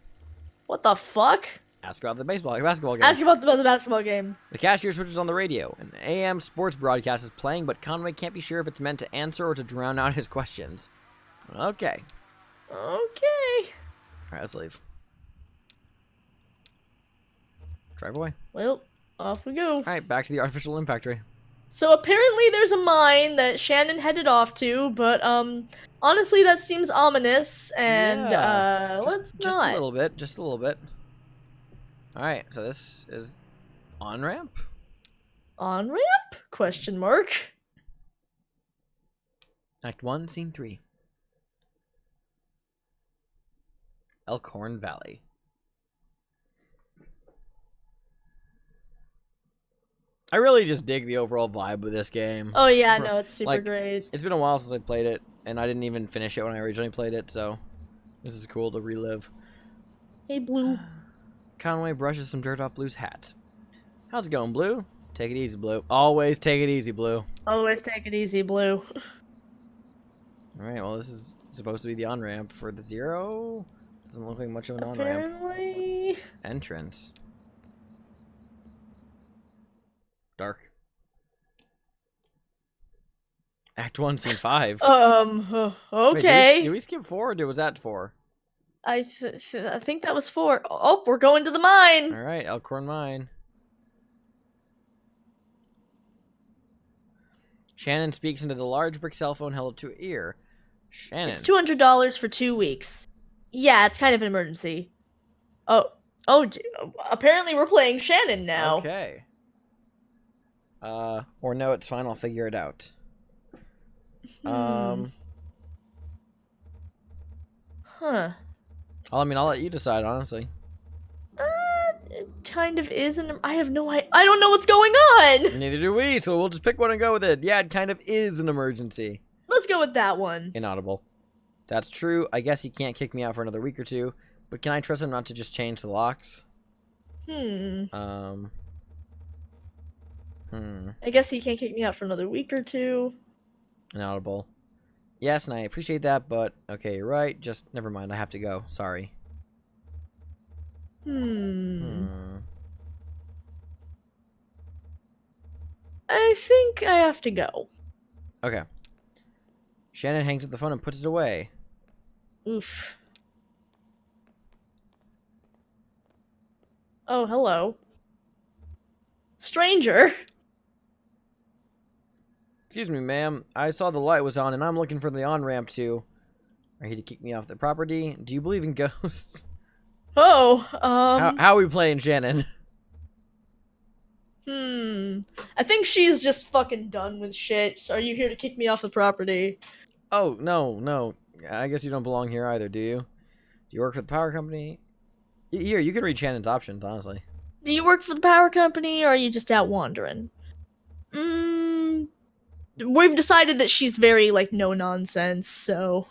What the fuck? Ask about the basketball game. Ask about the basketball game. The cashier switches on the radio. An AM sports broadcast is playing, but Conway can't be sure if it's meant to answer or to drown out his questions. Okay. Okay. Alright, let's leave. Drive away. Well, off we go. Alright, back to the artificial limb factory. So apparently there's a mine that Shannon headed off to, but honestly that seems ominous, and let's not. Just a little bit. Alright, so this is on-ramp? On-ramp? Question mark. Act 1, Scene 3. Elkhorn Valley. I really just dig the overall vibe of this game. Oh yeah, no, it's super great. It's been a while since I played it, and I didn't even finish it when I originally played it, so this is cool to relive. Hey, Blue. Conway brushes some dirt off Blue's hat. How's it going, Blue? Take it easy, Blue. Always take it easy, Blue. Always take it easy, Blue. Alright, well, this is supposed to be the on-ramp for the Zero. Doesn't look like much of an on-ramp. Apparently. Entrance. Dark. Act 1, Scene 5. Okay. Wait, did we skip 4 or was that 4? I think that was 4. Oh, we're going to the mine. Alright, Elkhorn Mine. Shannon speaks into the large brick cell phone held to her ear. Shannon. It's $200 for 2 weeks. Yeah, it's kind of an emergency. Oh, apparently we're playing Shannon now. Okay. Or no, it's fine, I'll figure it out. Huh. I'll let you decide, honestly. It kind of is an... I have no idea. I don't know what's going on! Neither do we, so we'll just pick one and go with it. Yeah, it kind of is an emergency. Let's go with that one. Inaudible. That's true. I guess he can't kick me out for another week or two, but can I trust him not to just change the locks? I guess he can't kick me out for another week or two. Inaudible. Yes, and I appreciate that, but okay, you're right. Just never mind. I have to go. Sorry. I think I have to go. Okay. Shannon hangs up the phone and puts it away. Oof. Oh, hello. Stranger. Excuse me, ma'am. I saw the light was on, and I'm looking for the on-ramp to... Are you to kick me off the property? Do you believe in ghosts? Oh, How are we playing, Shannon? I think she's just fucking done with shit. So are you here to kick me off the property? Oh, no. I guess you don't belong here either, do you? Do you work for the power company? Here, you can read Shannon's options, honestly. Do you work for the power company, or are you just out wandering? We've decided that she's very, like, no-nonsense, so...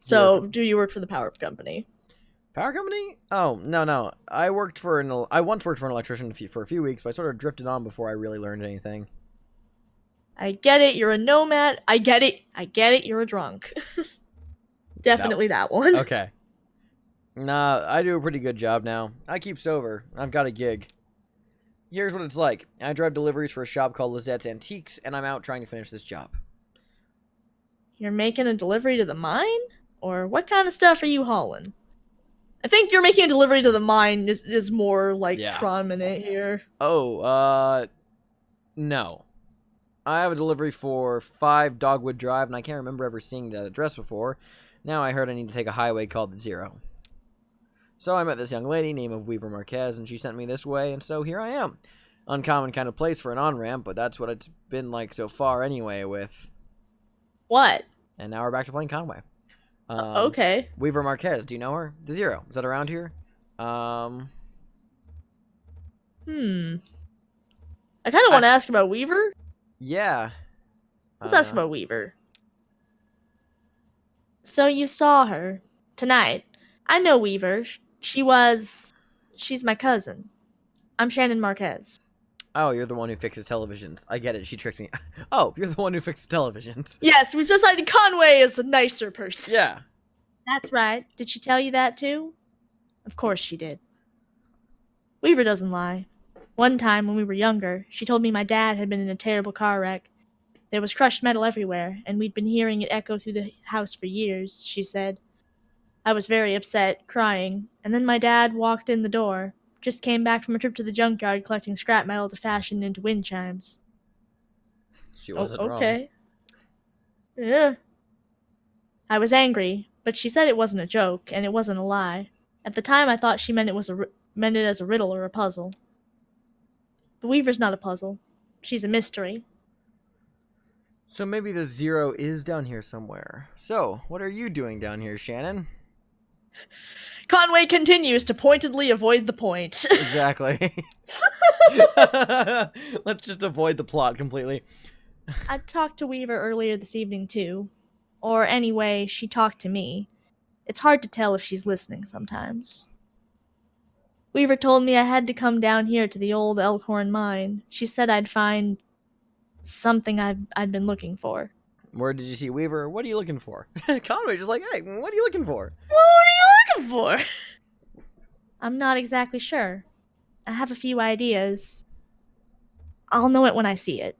So, do you work for the power company? Power company? Oh, no. I once worked for an electrician for a few weeks, but I sort of drifted on before I really learned anything. I get it, you're a nomad. I get it, you're a drunk. Definitely that one. Okay. Nah, I do a pretty good job now. I keep sober. I've got a gig. Here's what it's like. I drive deliveries for a shop called Lizette's Antiques, and I'm out trying to finish this job. You're making a delivery to the mine? Or what kind of stuff are you hauling? I think you're making a delivery to the mine is more, like, prominent here. Oh, no. I have a delivery for 5 Dogwood Drive, and I can't remember ever seeing that address before. Now I heard I need to take a highway called the Zero. So I met this young lady named Weaver Marquez, and she sent me this way, and so here I am. Uncommon kind of place for an on-ramp, but that's what it's been like so far anyway with... What? And now we're back to playing Conway. Okay. Weaver Marquez, do you know her? The Zero. Is that around here? I kind of want to ask about Weaver. Yeah. Let's ask about Weaver. So you saw her tonight. I know Weaver. She's my cousin. I'm Shannon Marquez. Oh, you're the one who fixes televisions. I get it. She tricked me. Oh, you're the one who fixes televisions. Yes, we've decided Conway is a nicer person. Yeah. That's right. Did she tell you that too? Of course she did. Weaver doesn't lie. One time when we were younger, she told me my dad had been in a terrible car wreck. There was crushed metal everywhere, and we'd been hearing it echo through the house for years, she said. I was very upset, crying, and then my dad walked in the door. Just came back from a trip to the junkyard collecting scrap metal to fashion into wind chimes. She wasn't wrong. Okay. Yeah. I was angry, but she said it wasn't a joke, and it wasn't a lie. At the time, I thought she meant it was meant it as a riddle or a puzzle. The Weaver's not a puzzle. She's a mystery. So maybe the 0 is down here somewhere. So, what are you doing down here, Shannon? Conway continues to pointedly avoid the point. Exactly. Let's just avoid the plot completely. I talked to Weaver earlier this evening, too. Or anyway, she talked to me. It's hard to tell if she's listening sometimes. Weaver told me I had to come down here to the old Elkhorn mine. She said I'd find something I'd been looking for. Where did you see Weaver? What are you looking for? Conway just like, hey, what are you looking for? What are you looking for? I'm not exactly sure. I have a few ideas. I'll know it when I see it.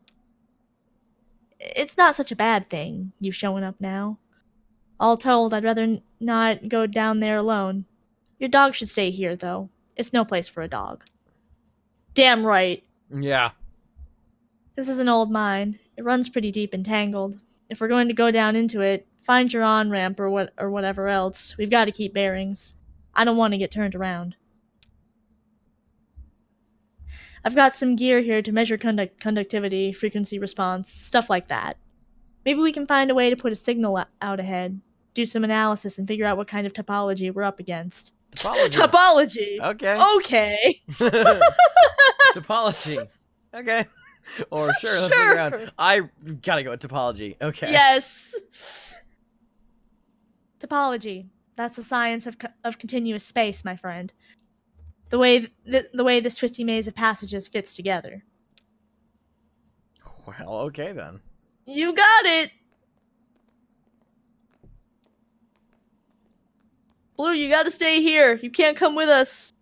It's not such a bad thing, you showing up now. All told, I'd rather not go down there alone. Your dog should stay here, though. It's no place for a dog. Damn right. Yeah. This is an old mine. It runs pretty deep and tangled. If we're going to go down into it, find your on-ramp or whatever else. We've got to keep bearings. I don't want to get turned around. I've got some gear here to measure conductivity, frequency response, stuff like that. Maybe we can find a way to put a signal out ahead, do some analysis, and figure out what kind of topology we're up against. Topology? Okay. Okay. Topology. Okay. Or sure, let's figure out. I gotta go with topology. Okay. Yes. Topology. That's the science of continuous space, my friend. The way this twisty maze of passages fits together. Well, okay then. You got it. Blue, you gotta stay here. You can't come with us.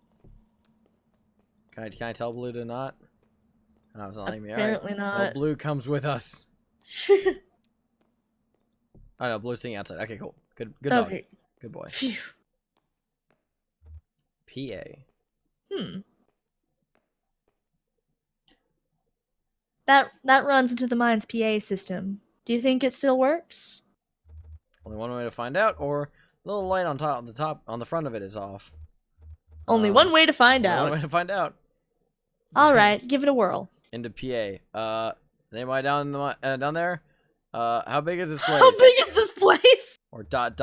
Can I tell Blue to not? And I was letting me. Apparently right. not. Well, Blue comes with us. Oh no, Blue's sitting outside. Okay, cool. Good dog. Okay. Good boy. Phew. PA. That runs into the mine's PA system. Do you think it still works? Only one way to find out, or the little light on the front of it is off. Only one way to find only out. One way to find out. All right, give it a whirl. Into PA. Is anybody down there? How big is this place? How big is this place? Or dot.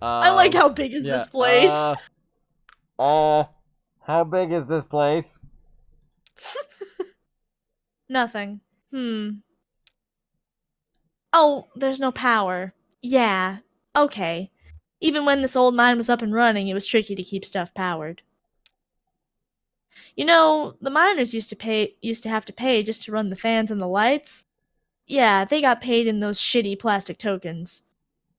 I like how big is this place. How big is this place? Nothing. Oh, there's no power. Yeah. Okay. Even when this old mine was up and running, it was tricky to keep stuff powered. You know, the miners used to have to pay just to run the fans and the lights. Yeah, they got paid in those shitty plastic tokens.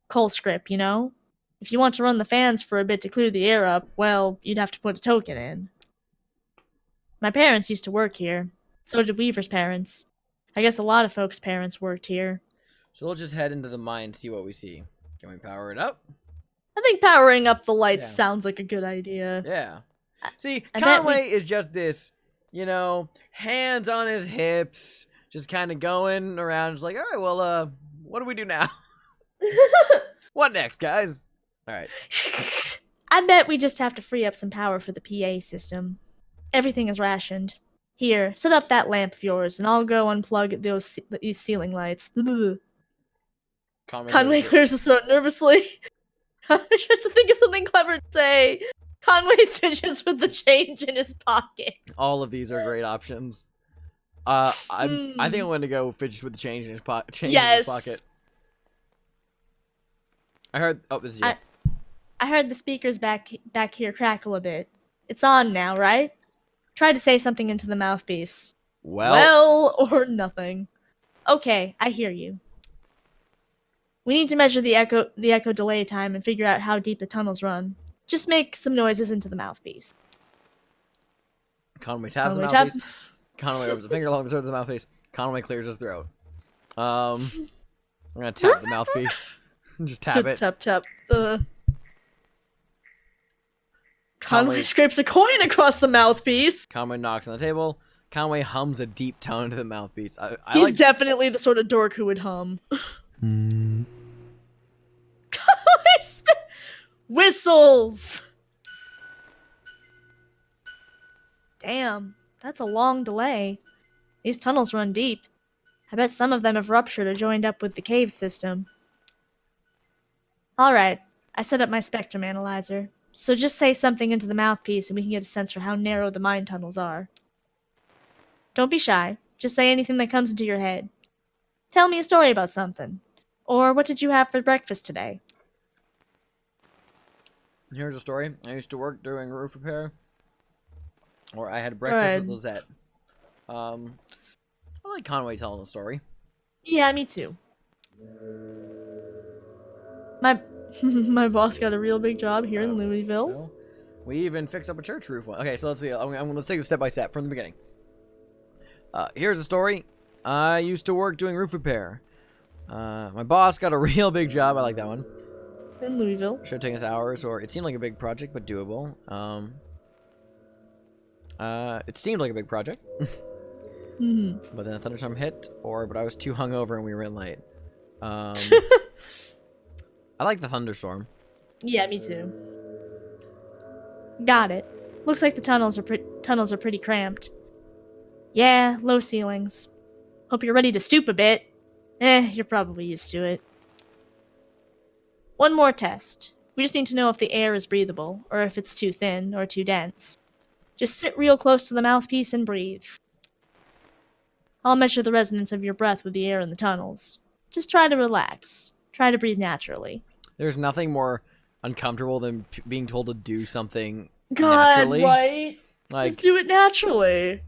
Coal script, you know? If you want to run the fans for a bit to clear the air up, well, you'd have to put a token in. My parents used to work here. So did Weaver's parents. I guess a lot of folks' parents worked here. So we'll just head into the mine and see what we see. Can we power it up? I think powering up the lights sounds like a good idea. Yeah. See, Conway is just this, hands on his hips, just kind of going around, just like, all right, well, what do we do now? What next, guys? All right. I bet we just have to free up some power for the PA system. Everything is rationed. Here, set up that lamp of yours, and I'll go unplug these ceiling lights. Conway clears his throat nervously. I tries to think of something clever to say. Conway fidgets with the change in his pocket. All of these are great options. I think I'm going to go fidget with the change in his pocket. In his pocket. I heard. Oh, this is you. I heard the speakers back here crackle a bit. It's on now, right? Try to say something into the mouthpiece. Well or nothing. Okay, I hear you. We need to measure the echo delay time and figure out how deep the tunnels run. Just make some noises into the mouthpiece. Conway taps the mouthpiece. Conway rubs a finger along the surface of the mouthpiece. Conway clears his throat. I'm gonna tap the mouthpiece. Just tap it. Tap. Conway scrapes a coin across the mouthpiece. Conway knocks on the table. Conway hums a deep tone to the mouthpiece. He's definitely the sort of dork who would hum. Whistles! Damn, that's a long delay. These tunnels run deep. I bet some of them have ruptured or joined up with the cave system. Alright, I set up my spectrum analyzer. So just say something into the mouthpiece and we can get a sense for how narrow the mine tunnels are. Don't be shy. Just say anything that comes into your head. Tell me a story about something. Or what did you have for breakfast today? Here's a story. I used to work doing roof repair. Or I had breakfast with Lizette. I like Conway telling the story. Yeah, me too. My boss got a real big job here in Louisville. We even fixed up a church roof one. Okay, so let's see. Let's take it step by step from the beginning. Here's a story. I used to work doing roof repair. My boss got a real big job. I like that one. In Louisville. Should have taken us hours, or it seemed like a big project, but doable. It seemed like a big project. But then a thunderstorm hit, but I was too hungover and we were late. I like the thunderstorm. Yeah, me too. Got it. Looks like the tunnels are pretty cramped. Yeah, low ceilings. Hope you're ready to stoop a bit. You're probably used to it. One more test. We just need to know if the air is breathable, or if it's too thin or too dense. Just sit real close to the mouthpiece and breathe. I'll measure the resonance of your breath with the air in the tunnels. Just try to relax. Try to breathe naturally. There's nothing more uncomfortable than being told to do something God, naturally. right? Like, just do it naturally.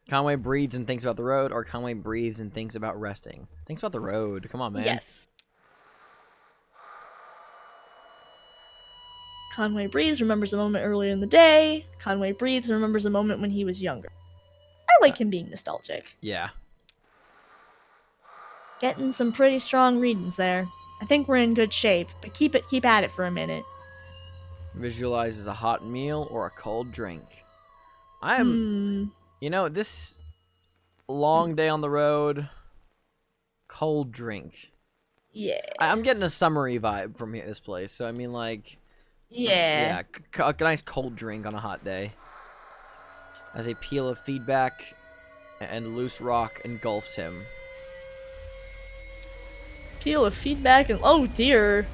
Conway breathes and thinks about the road, or Conway breathes and thinks about resting. Thinks about the road. Come on, man. Yes. Conway breathes, remembers a moment earlier in the day. Conway breathes and remembers a moment when he was younger. I like him being nostalgic. Yeah. Getting some pretty strong readings there. I think we're in good shape, but keep at it for a minute. Visualizes a hot meal or a cold drink. I am, you know, this long day on the road, cold drink. Yeah. I'm getting a summery vibe from this place. So I mean, like, yeah, a nice cold drink on a hot day. As a peal of feedback and loose rock engulfs him. Peal of feedback and oh dear.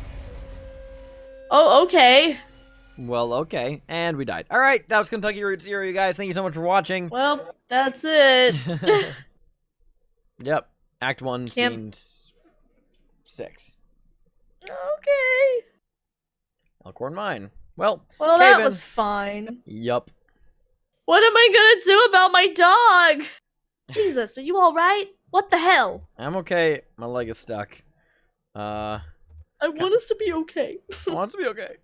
Oh, okay. Well, okay. And we died. Alright, that was Kentucky Route Zero, you guys. Thank you so much for watching. Well, that's it. Yep. Act 1, Scene 6. Okay. Elkhorn Mine. Well, that was fine. Yup. What am I gonna do about my dog? Jesus, are you alright? What the hell? I'm okay. My leg is stuck. I want us to be okay. I want us to be okay.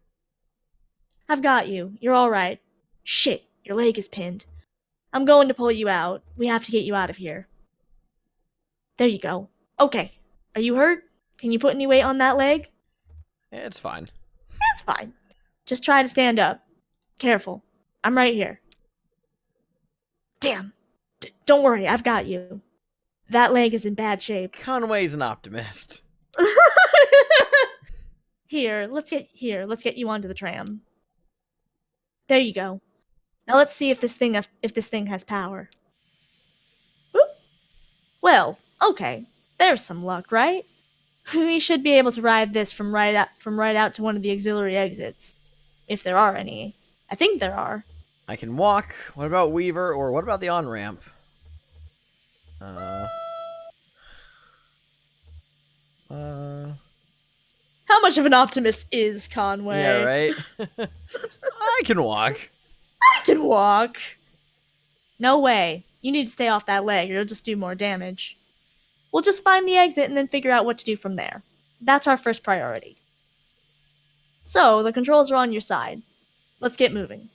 I've got you. You're alright. Shit, your leg is pinned. I'm going to pull you out. We have to get you out of here. There you go. Okay. Are you hurt? Can you put any weight on that leg? It's fine. It's fine. Just try to stand up. Careful. I'm right here. Damn. Don't worry, I've got you. That leg is in bad shape. Conway's an optimist. Let's get you onto the tram. There you go. Now let's see if this thing has power. Whoop. Well, okay. There's some luck, right? We should be able to ride this from right out to one of the auxiliary exits, if there are any. I think there are. I can walk. What about Weaver, or what about the on-ramp? How much of an optimist is Conway? Yeah, right? I can walk. I can walk. No way. You need to stay off that leg or you'll just do more damage. We'll just find the exit and then figure out what to do from there. That's our first priority. So, the controls are on your side. Let's get moving.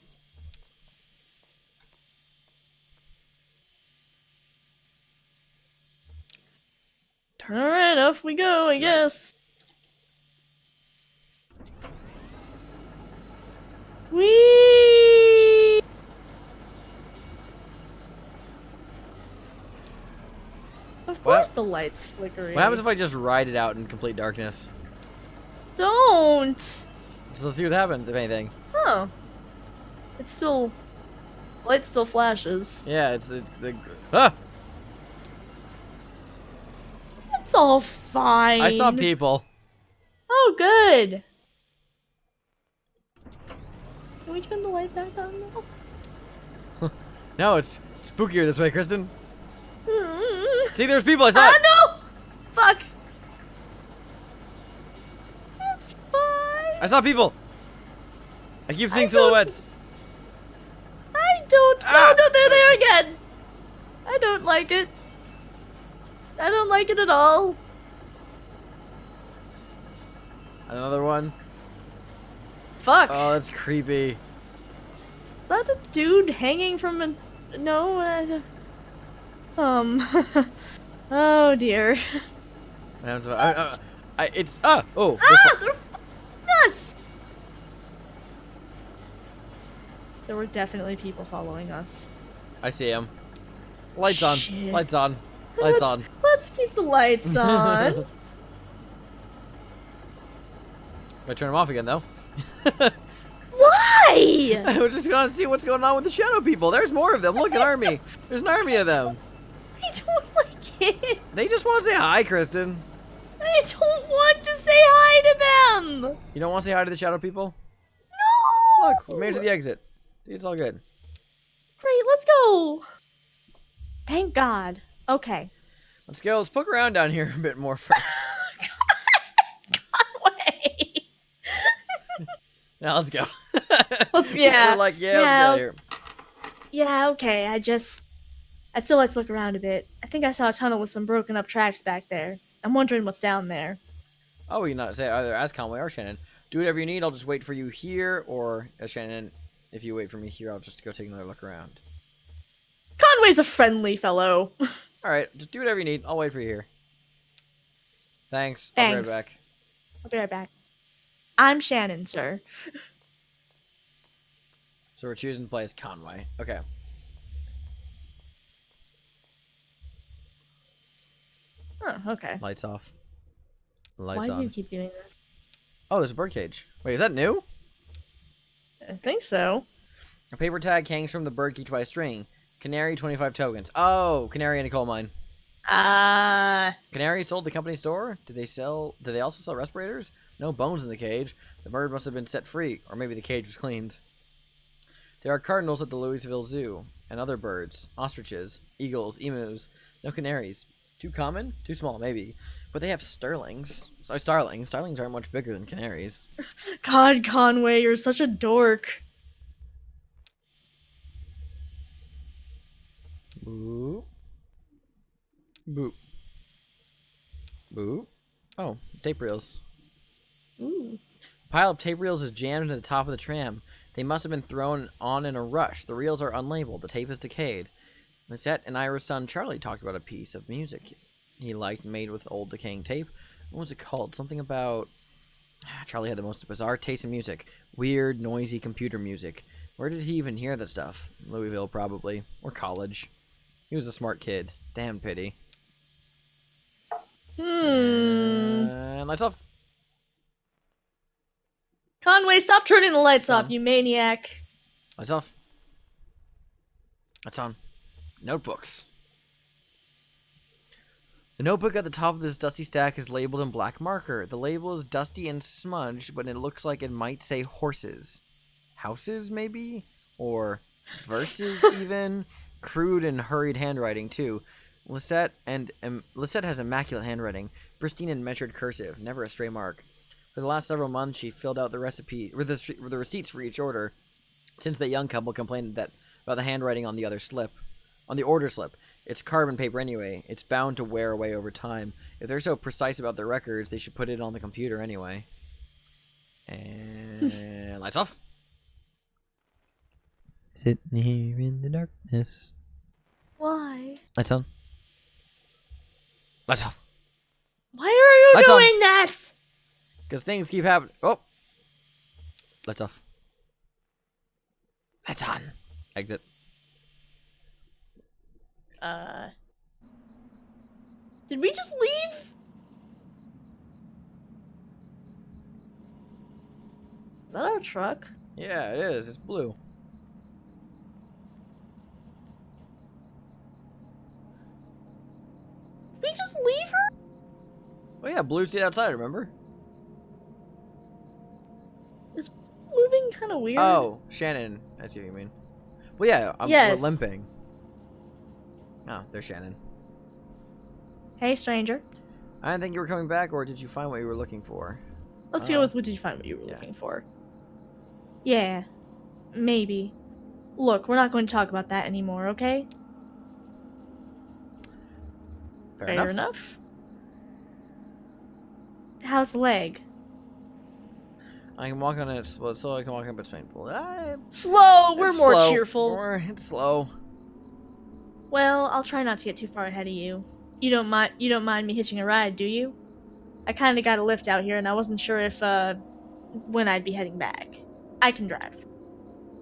Alright, off we go, I guess. Whee! Of course the light's flickering. What happens if I just ride it out in complete darkness? Don't! So let's see what happens, if anything. Huh. It's still... Light still flashes. Yeah, it's the. Ah! It's all fine. I saw people. Oh, good. Can we turn the light back on now? No, it's spookier this way, Kristen. See, there's people. I saw it. No! Fuck. It's fine. I saw people. I keep seeing silhouettes. I don't. Ah! No, they're there again. I don't like it. I don't like it at all. Another one. Fuck. Oh, that's creepy. Is that a dude hanging from a... No, oh dear. It's oh. They're us! There were definitely people following us. I see him. Lights on. Shit. Lights on. Lights on. Let's keep the lights on. I turn them off again though. Why? I was just gonna see what's going on with the shadow people. There's more of them. Look, an army. There's an army of them. I don't like it. They just want to say hi, Kristen. I don't want to say hi to them. You don't want to say hi to the shadow people? No. Look, we made it to the exit. See, it's all good. Great, let's go. Thank God. Okay. Let's go. Let's poke around down here a bit more first. Wait. Now let's go. Yeah. We're like, let's get out of here. Yeah, okay. I'd still like to look around a bit. I think I saw a tunnel with some broken up tracks back there. I'm wondering what's down there. Oh, you not say either as Conway or Shannon. Do whatever you need. I'll just wait for you here, or Shannon, if you wait for me here, I'll just go take another look around. Conway's a friendly fellow. All right, just do whatever you need. I'll wait for you here. Thanks. Thanks. I'll be right back. I'll be right back. I'm Shannon, sir. So we're choosing to play as Conway. Okay. Oh, okay. Lights off. Lights Why on. do you keep doing this? Oh, there's a birdcage. Wait, is that new? I think so. A paper tag hangs from the birdcage by a string. Canary, 25 tokens. Oh, canary in a coal mine. Canary sold the company store? Did they also sell respirators? No bones in the cage. The bird must have been set free, or maybe the cage was cleaned. There are cardinals at the Louisville Zoo, and other birds. Ostriches, eagles, emus. No canaries. Too common? Too small, maybe. But they have starlings. Sorry, starlings. Starlings aren't much bigger than canaries. God, Conway, you're such a dork. Boop. Boop. Boop. Oh, tape reels. Ooh. A pile of tape reels is jammed into the top of the tram. They must have been thrown on in a rush. The reels are unlabeled. The tape is decayed. Lisette and Ira's son Charlie talked about a piece of music he liked made with old decaying tape. What was it called? Something about... Charlie had the most bizarre taste in music. Weird, noisy computer music. Where did he even hear that stuff? Louisville, probably. Or college. He was a smart kid. Damn pity. And lights off. Conway, stop turning the lights off, you maniac. Lights off. Lights on. Notebooks. The notebook at the top of this dusty stack is labeled in black marker. The label is dusty and smudged, but it looks like it might say horses. Houses, maybe? Or verses, even? Crude and hurried handwriting, too. Lisette has immaculate handwriting, pristine and measured cursive, never a stray mark. For the last several months, she filled out the receipts for each order, since the young couple complained about the handwriting on the order slip. It's carbon paper anyway. It's bound to wear away over time. If they're so precise about their records, they should put it on the computer anyway. And lights off. Sitting here in the darkness. Why? Lights on. Lights off. Why are you Lights doing this? Because things keep happening. Oh. Lights off. Lights on. Exit. Did we just leave? Is that our truck? Yeah, it is. It's blue. yeah, Blue stayed outside, remember? Is moving kind of weird? Oh, Shannon. I see what you mean. Well, yeah, we're Yes. limping. Oh, there's Shannon. Hey, stranger. I didn't think you were coming back, or did you find what you were looking for? Let's go with what did you find what you were looking for? Yeah, maybe. Look, we're not going to talk about that anymore, okay? Fair enough. How's the leg? I can walk on it, so I can walk on between people. Slow! We're It's more slow. cheerful. It's slow. Well, I'll try not to get too far ahead of you. You don't mind me hitching a ride, do you? I kinda got a lift out here and I wasn't sure if, when I'd be heading back. I can drive.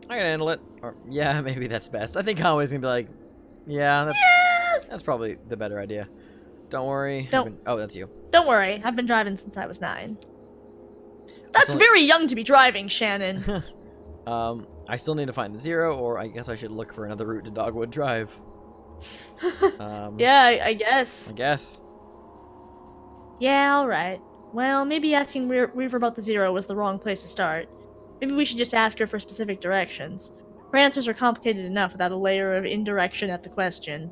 I can handle it. Or, yeah, maybe that's best. I think Conway's gonna be like, yeah, that's probably the better idea. Don't worry. Oh, that's you. Don't worry, I've been driving since I was 9. That's very young to be driving, Shannon. I still need to find the 0, or I guess I should look for another route to Dogwood Drive. Yeah, I guess. I guess. Yeah, alright. Well, maybe asking Weaver about the 0 was the wrong place to start. Maybe we should just ask her for specific directions. Her answers are complicated enough without a layer of indirection at the question.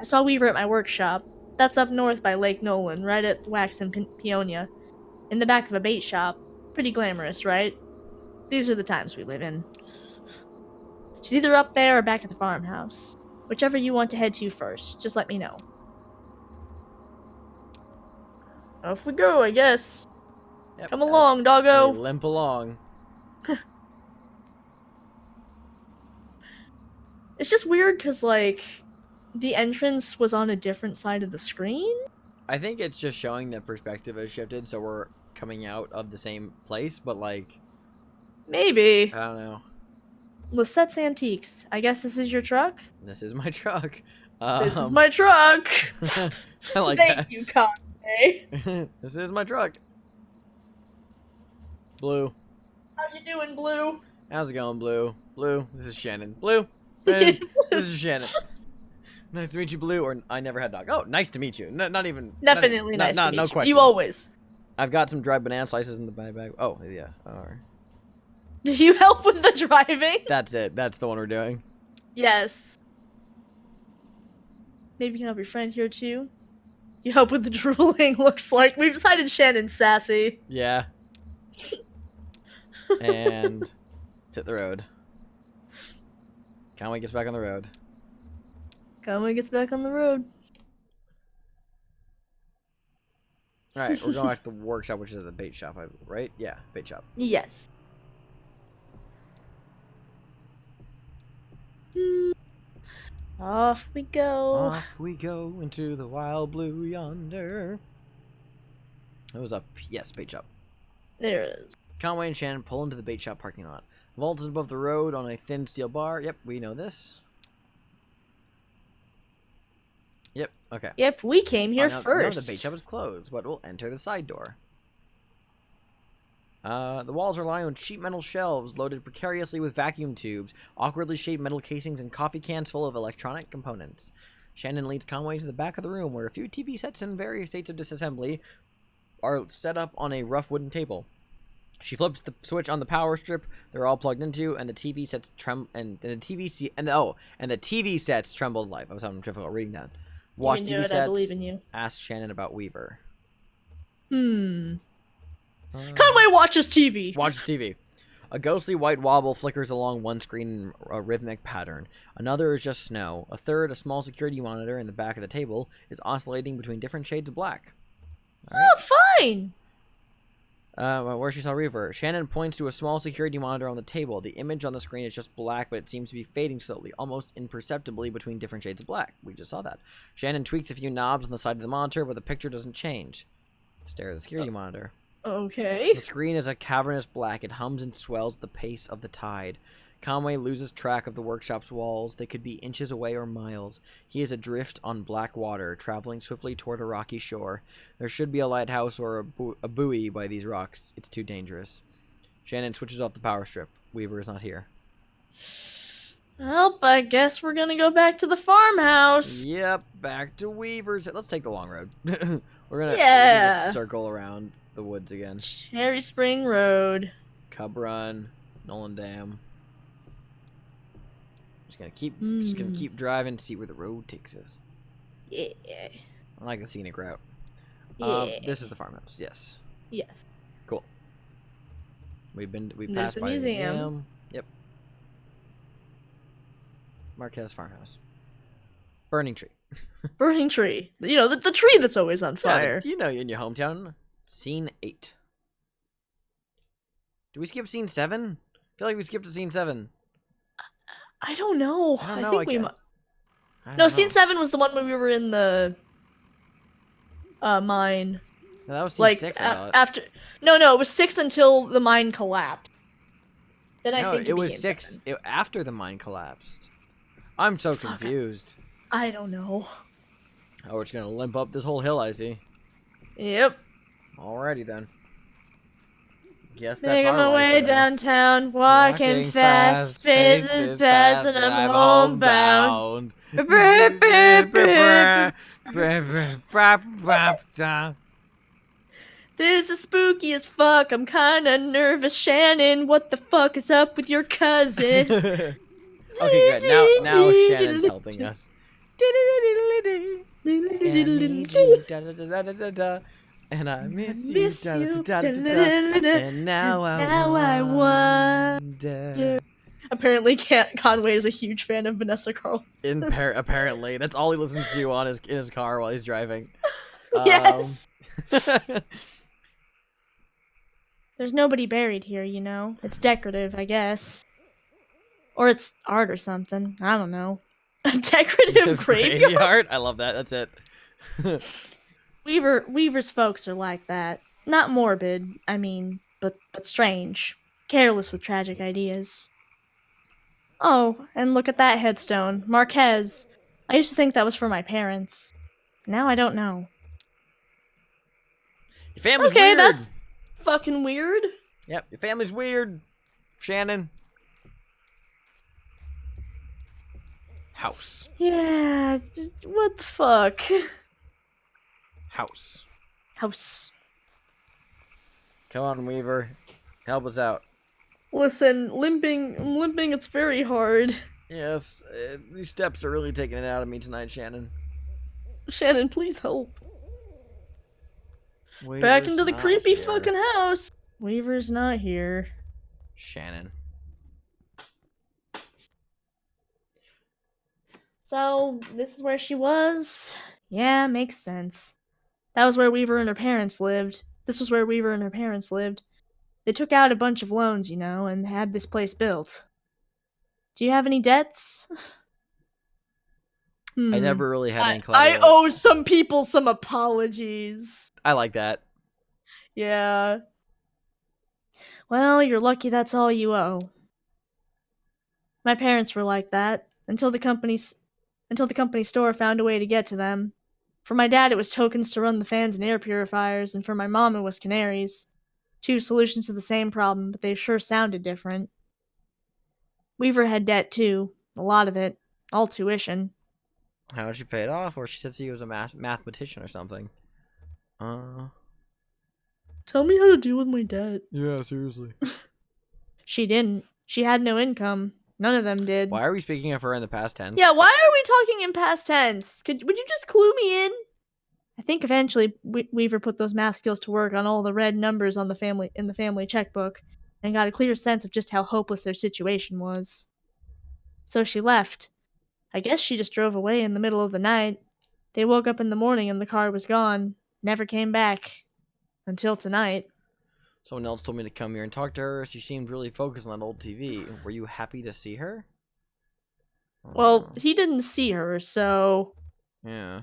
I saw Weaver at my workshop. That's up north by Lake Nolan, right at Wax and Peonia. In the back of a bait shop. Pretty glamorous, right? These are the times we live in. She's either up there or back at the farmhouse. Whichever you want to head to first, just let me know. Off we go, I guess. Yep, Come along, doggo. Limp along. It's just weird because, like, the entrance was on a different side of the screen? I think it's just showing that perspective has shifted, so we're coming out of the same place, but, like... Maybe. I don't know. Lisette's Antiques. I guess this is your truck? This is my truck. This is my truck! I like that. Thank you, Conway. This is my truck. Blue. How you doing, Blue? How's it going, Blue? Blue, this is Shannon. Blue, this is Shannon. Nice to meet you, Blue. Or I never had dog. Oh, nice to meet you. No, not even. Definitely nice to meet no you. question. You always. I've got some dried banana slices in the bag. Oh, yeah. Alright. Did you help with the driving? That's it. That's the one we're doing. Yes. Maybe you can help your friend here, too. You help with the drooling, looks like. We've decided Shannon's sassy. Yeah. And hit the road. Conway gets back on the road. Conway gets back on the road. Alright, we're going back to the workshop, which is the bait shop, right? Yeah, bait shop. Yes. Off we go. Off we go into the wild blue yonder. It was up. Yes, bait shop. There it is. Conway and Shannon pull into the bait shop parking lot. Vaulted above the road on a thin steel bar. Yep, we know this. Yep, okay. Yep, we came here first. No, the bait shop is closed, but we'll enter the side door. The walls are lined with cheap metal shelves loaded precariously with vacuum tubes, awkwardly shaped metal casings, and coffee cans full of electronic components. Shannon leads Conway to the back of the room where a few TV sets in various states of disassembly are set up on a rough wooden table. She flips the switch on the power strip they're all plugged into, and the TV sets the TV sets trembled live. I was having trouble reading that. Watch TV sets. I believe in you. Ask Shannon about Weaver. Conway watches TV. Watches TV. A ghostly white wobble flickers along one screen in a rhythmic pattern. Another is just snow. A third, a small security monitor in the back of the table, is oscillating between different shades of black. Right. Oh, fine. Where she saw Weaver. Shannon points to a small security monitor on the table. The image on the screen is just black, but it seems to be fading slowly, almost imperceptibly between different shades of black. We just saw that. Shannon tweaks a few knobs on the side of the monitor, but the picture doesn't change. Stare at the security monitor. Okay. The screen is a cavernous black. It hums and swells at the pace of the tide. Conway loses track of the workshop's walls. They could be inches away or miles. He is adrift on black water, traveling swiftly toward a rocky shore. There should be a lighthouse or a buoy by these rocks. It's too dangerous. Shannon switches off the power strip. Weaver is not here. Well, I guess we're gonna go back to the farmhouse. Yep, back to Weaver's. Let's take the long road. We can just Yeah. circle around the woods again. Cherry Spring Road. Cub Run, Nolan Dam. Just gonna keep driving to see where the road takes us. Yeah. I like the scenic route. Yeah. This is the farmhouse. Yes. Yes. Cool. We There's passed the by the museum. museum. Yep. Marquez farmhouse. Burning tree. Burning tree. You know, the tree that's always on fire. Yeah, you know, in your hometown. Scene 8. Did we skip scene 7? I feel like we skipped to scene 7. I don't know. I don't know. think we might. I don't No, know. scene 7 was the one where we were in the mine. No, that was scene Like 6. I thought. after. No, it was 6 until the mine collapsed. Then I No, think it was became 6 7. after the mine collapsed. I'm so confused. I don't know. Oh, we're just gonna limp up this whole hill, I see. Yep. Alrighty then. Guess that's Making our my life way right now. downtown, walking fast, faces fast, and I'm homebound. This is spooky as fuck. I'm kinda nervous, Shannon. What the fuck is up with your cousin? Okay, good. Now Shannon's helping us. And I miss you. And now I wonder. Apparently, Conway is a huge fan of Vanessa Carl. Apparently, that's all he listens to in his car while he's driving. Yes. There's nobody buried here, you know. It's decorative, I guess. Or it's art or something. I don't know. A decorative graveyard? I love that. That's it. Weaver's folks are like that. Not morbid, I mean, but strange. Careless with tragic ideas. Oh, and look at that headstone. Marquez. I used to think that was for my parents. Now I don't know. Your family's Okay, weird. that's fucking weird. Yep, your family's weird. Shannon. House. Yeah, what the fuck? House. House. Come on, Weaver. Help us out. Listen, limping, it's very hard. Yes, these steps are really taking it out of me tonight, Shannon. Shannon, please help. Weaver's Back into the not creepy here. fucking house. Weaver's not here. Shannon. So, this is where she was? Yeah, makes sense. That was where Weaver and her parents lived. This was where Weaver and her parents lived. They took out a bunch of loans, you know, and had this place built. Do you have any debts? I never really had any I collateral. owe some people some apologies. I like that. Yeah. Well, you're lucky that's all you owe. My parents were like that until the company store found a way to get to them. For my dad, it was tokens to run the fans and air purifiers, and for my mom, it was canaries. 2 solutions to the same problem, but they sure sounded different. Weaver had debt too, a lot of it, all tuition. How did she pay it off? Or she said she was a mathematician or something. Tell me how to deal with my debt. Yeah, seriously. She didn't. She had no income. None of them did. Why are we speaking of her in the past tense? Yeah, why are we talking in past tense? Would you just clue me in? I think eventually Weaver put those math skills to work on all the red numbers in the family checkbook, and got a clear sense of just how hopeless their situation was. So she left. I guess she just drove away in the middle of the night. They woke up in the morning and the car was gone. Never came back. Until tonight. Someone else told me to come here and talk to her. She seemed really focused on that old TV. Were you happy to see her? Well, he didn't see her, so... Yeah.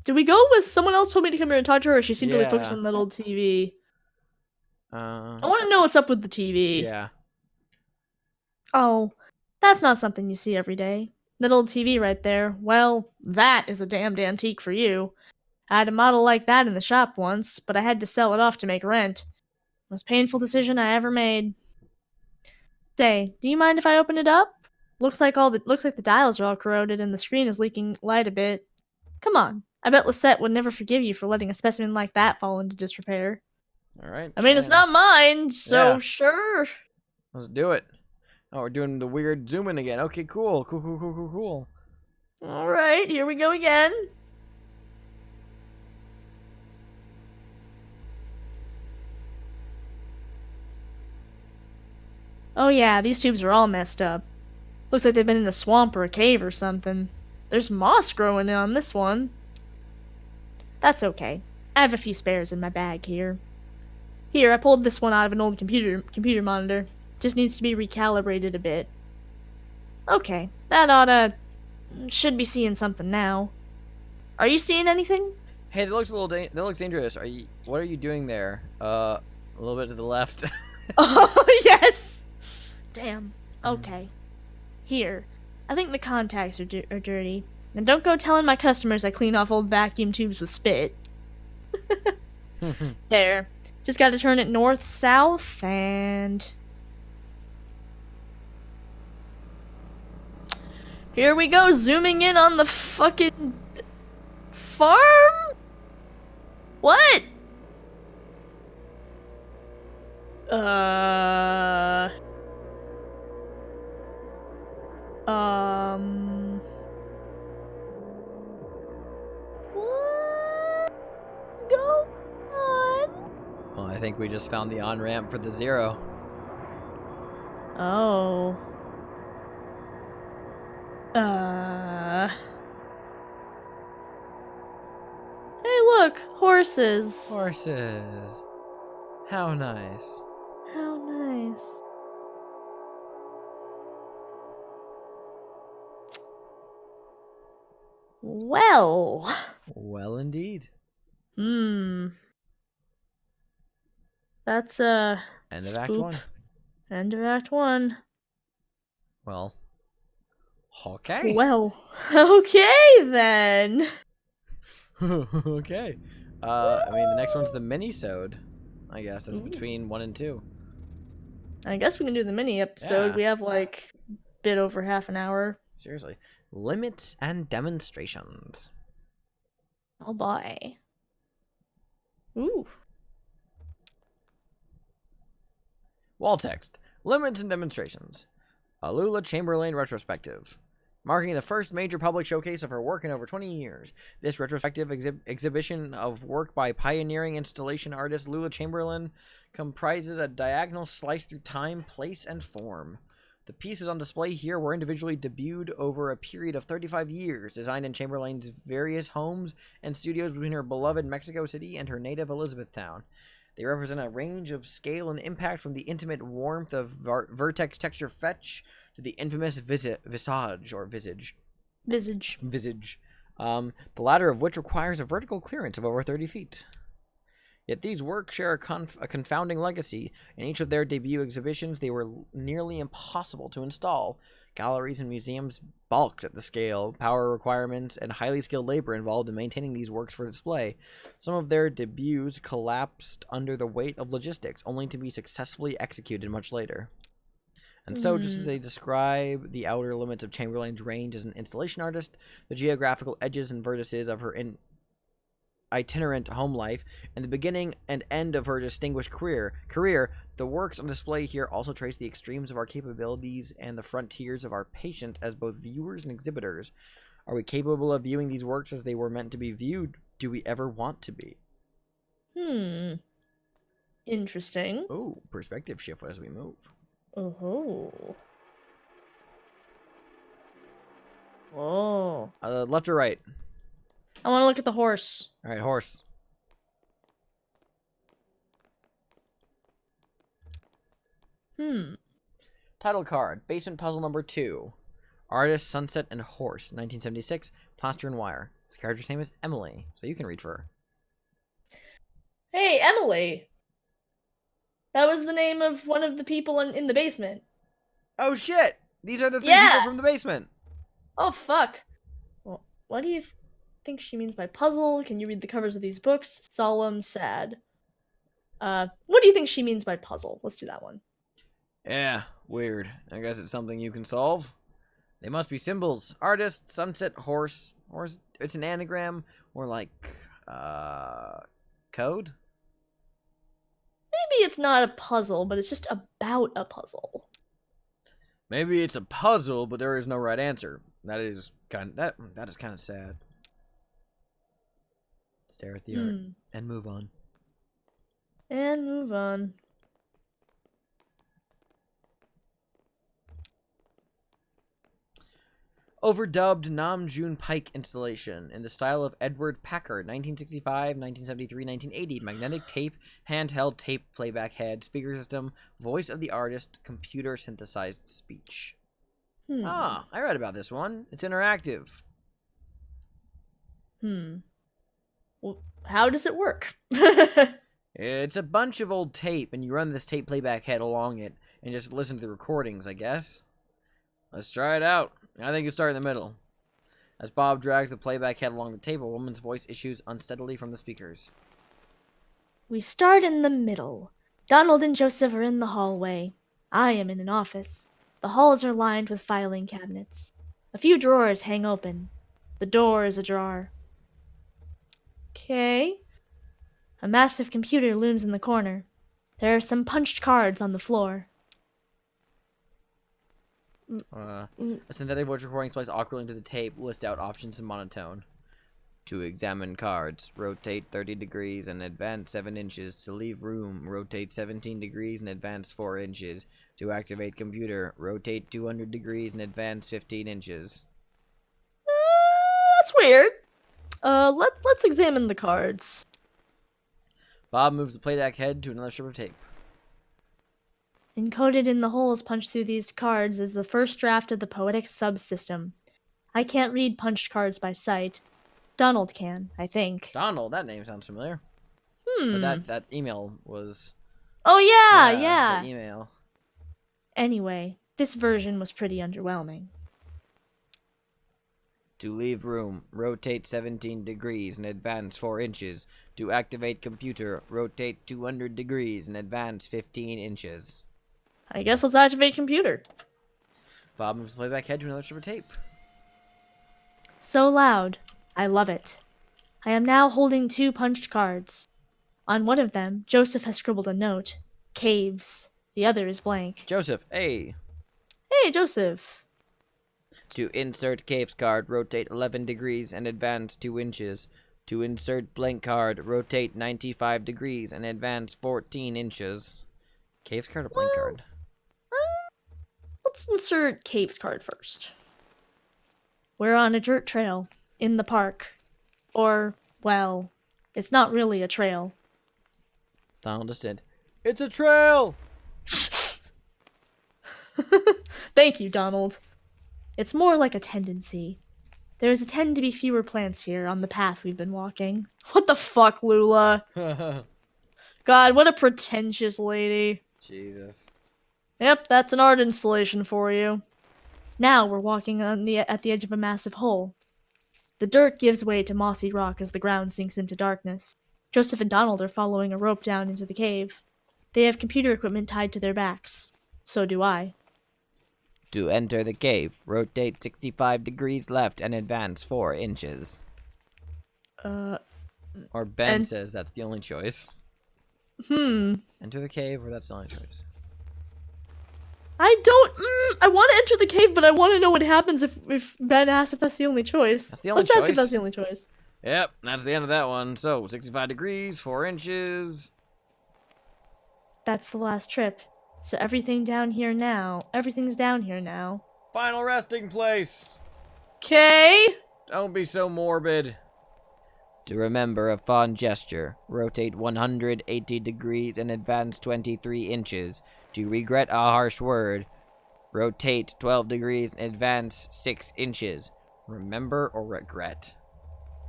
Did we go with someone else told me to come here and talk to her, or she seemed really focused on that old TV? I want to know what's up with the TV. Yeah. Oh, that's not something you see every day. That old TV right there, well, that is a damned antique for you. I had a model like that in the shop once, but I had to sell it off to make rent. Most painful decision I ever made. Say, do you mind if I open it up? Looks like the dials are all corroded and the screen is leaking light a bit. Come on. I bet Lisette would never forgive you for letting a specimen like that fall into disrepair. All right. I mean, it's not mine, so Yeah. sure. Let's do it. Oh, we're doing the weird zoom in again. Okay, cool. Cool. Alright, here we go again. Oh yeah, these tubes are all messed up. Looks like they've been in a swamp or a cave or something. There's moss growing on this one. That's okay. I have a few spares in my bag here. Here, I pulled this one out of an old computer monitor. Just needs to be recalibrated a bit. Okay, that should be seeing something now. Are you seeing anything? Hey, that looks a little that looks dangerous. What are you doing there? A little bit to the left. Oh, yes! Damn. Okay. Here. I think the contacts are dirty. And don't go telling my customers I clean off old vacuum tubes with spit. There. Just gotta turn it north-south, and... here we go, zooming in on the fucking... farm? What? What's going on? Well, I think we just found the on-ramp for the zero. Oh. Hey, look, horses. Horses. How nice. How nice. Well. Well, indeed. That's End of Act 1. End of Act 1. Well. Okay. Well, okay then. Okay. I mean, the next one's the mini-sode. I guess that's between 1 and 2. I guess we can do the mini episode. Yeah. We have like a bit over half an hour. Seriously. Limits and demonstrations. Oh boy. Ooh. Wall text. Limits and demonstrations. A Lula Chamberlin retrospective. Marking the first major public showcase of her work in over 20 years. This retrospective exhibition of work by pioneering installation artist Lula Chamberlin comprises a diagonal slice through time, place, and form. The pieces on display here were individually debuted over a period of 35 years, designed in Chamberlain's various homes and studios between her beloved Mexico City and her native Elizabethtown. They represent a range of scale and impact, from the intimate warmth of vertex texture fetch to the infamous visage. The latter of which requires a vertical clearance of over 30 feet. Yet these works share a confounding legacy. In each of their debut exhibitions, they were nearly impossible to install. Galleries and museums balked at the scale, power requirements, and highly skilled labor involved in maintaining these works for display. Some of their debuts collapsed under the weight of logistics, only to be successfully executed much later. And so, just as they describe the outer limits of Chamberlain's range as an installation artist, the geographical edges and vertices of her itinerant home life, and the beginning and end of her distinguished career, the works on display here also trace the extremes of our capabilities and the frontiers of our patience as both viewers and exhibitors. Are we capable of viewing these works as they were meant to be viewed? Do we ever want to be? Interesting. Oh, perspective shift as we move. Oh. Oh. Left or right? I want to look at the horse. All right, horse. Title card. Basement puzzle number 2. Artist, Sunset, and Horse. 1976. Plaster and wire. This character's name is Emily, so you can read for her. Hey, Emily. That was the name of one of the people in the basement. Oh, shit! These are the 3 people from the basement. Oh, fuck. Well, what do you think she means by puzzle? Can you read the covers of these books? Solemn, sad. What do you think she means by puzzle? Let's do that one. Yeah, weird. I guess it's something you can solve. They must be symbols. Artist, sunset, horse. it's an anagram or like code. Maybe it's not a puzzle, but it's just about a puzzle. Maybe it's a puzzle, but there is no right answer. That is kind of sad. Stare at the art and move on. And move on. Overdubbed Nam June Pike installation in the style of Edward Packard, 1965, 1973, 1980. Magnetic tape, handheld tape playback head, speaker system, voice of the artist, computer synthesized speech. Ah, I read about this one. It's interactive. Well, how does it work? It's a bunch of old tape, and you run this tape playback head along it and just listen to the recordings, I guess. Let's try it out. I think you start in the middle. As Bob drags the playback head along the tape, a woman's voice issues unsteadily from the speakers. We start in the middle. Donald and Joseph are in the hallway. I am in an office. The halls are lined with filing cabinets. A few drawers hang open. The door is ajar. Okay. A massive computer looms in the corner. There are some punched cards on the floor. A synthetic voice recording splice awkwardly into the tape. List out options in monotone. To examine cards, rotate 30 degrees and advance 7 inches. To leave room, rotate 17 degrees and advance 4 inches. To activate computer, rotate 200 degrees and advance 15 inches. That's weird. Let's examine the cards. Bob moves the playback head to another strip of tape. Encoded in the holes punched through these cards is the first draft of the poetic subsystem. I can't read punched cards by sight. Donald can, I think. Donald, that name sounds familiar. But that email was... Oh, yeah. The email. Anyway, this version was pretty underwhelming. To leave room, rotate 17 degrees and advance 4 inches. To activate computer, rotate 200 degrees and advance 15 inches. I guess let's activate computer. Bob moves the playback head to another strip of tape. So loud. I love it. I am now holding 2 punched cards. On one of them, Joseph has scribbled a note. Caves. The other is blank. Joseph, hey. Hey, Joseph. To insert caves card, rotate 11 degrees and advance 2 inches. To insert blank card, rotate 95 degrees and advance 14 inches. Caves card or blank card? Let's insert Caves card first. We're on a dirt trail. In the park. Or, well, it's not really a trail. Donald just said, "It's a trail!" Thank you, Donald. It's more like a tendency. There's a tend to be fewer plants here on the path we've been walking. What the fuck, Lula? God, what a pretentious lady. Jesus. Yep, that's an art installation for you. Now we're walking at the edge of a massive hole. The dirt gives way to mossy rock as the ground sinks into darkness. Joseph and Donald are following a rope down into the cave. They have computer equipment tied to their backs. So do I. To enter the cave, rotate 65 degrees left and advance 4 inches. Or Ben says that's the only choice. Enter the cave, or that's the only choice. I want to enter the cave, but I want to know what happens if Ben asks if that's the only choice. That's the only Let's ask if that's the only choice. Yep, that's the end of that one. So, 65 degrees, 4 inches. That's the last trip. So everything's down here now. Final resting place. Okay. Don't be so morbid. To remember a fond gesture, rotate 180 degrees and advance 23 inches. To regret a harsh word, rotate 12 degrees and advance 6 inches. Remember or regret?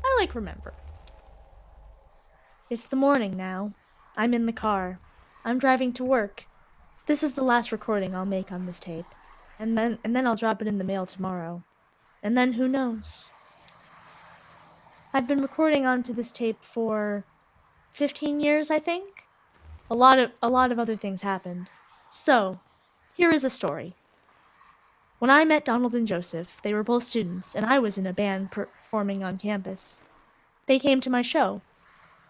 I like remember. It's the morning now. I'm in the car. I'm driving to work. This is the last recording I'll make on this tape. And then I'll drop it in the mail tomorrow. And then who knows? I've been recording onto this tape for 15 years, I think. A lot of other things happened. So, here is a story. When I met Donald and Joseph, they were both students, and I was in a band performing on campus. They came to my show,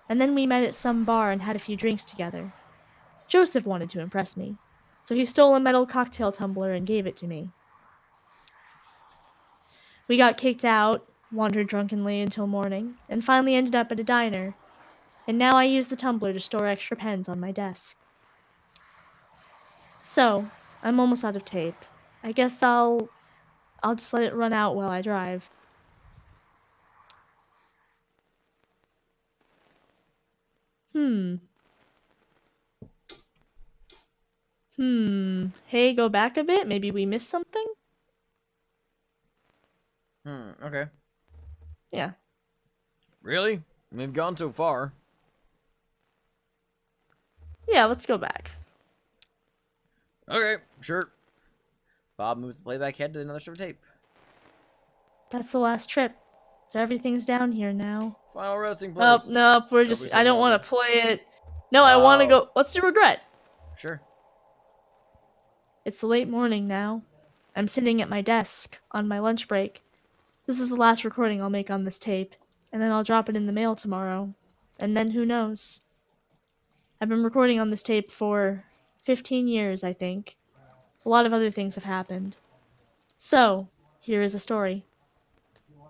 and then we met at some bar and had a few drinks together. Joseph wanted to impress me, so he stole a metal cocktail tumbler and gave it to me. We got kicked out, wandered drunkenly until morning, and finally ended up at a diner, and now I use the tumbler to store extra pens on my desk. So, I'm almost out of tape. I guess I'll just let it run out while I drive. Hey, go back a bit? Maybe we missed something? Okay. Yeah. Really? We've gone so far. Yeah, let's go back. Okay, sure. Bob moves the playback head to another strip of tape. That's the last trip. So everything's down here now. Final resting place. Oh, nope, we're just... I don't want to play it. No, I want to go... What's your regret? Sure. It's the late morning now. I'm sitting at my desk, on my lunch break. This is the last recording I'll make on this tape, and then I'll drop it in the mail tomorrow. And then who knows? I've been recording on this tape for 15 years, I think. A lot of other things have happened. So, here is a story.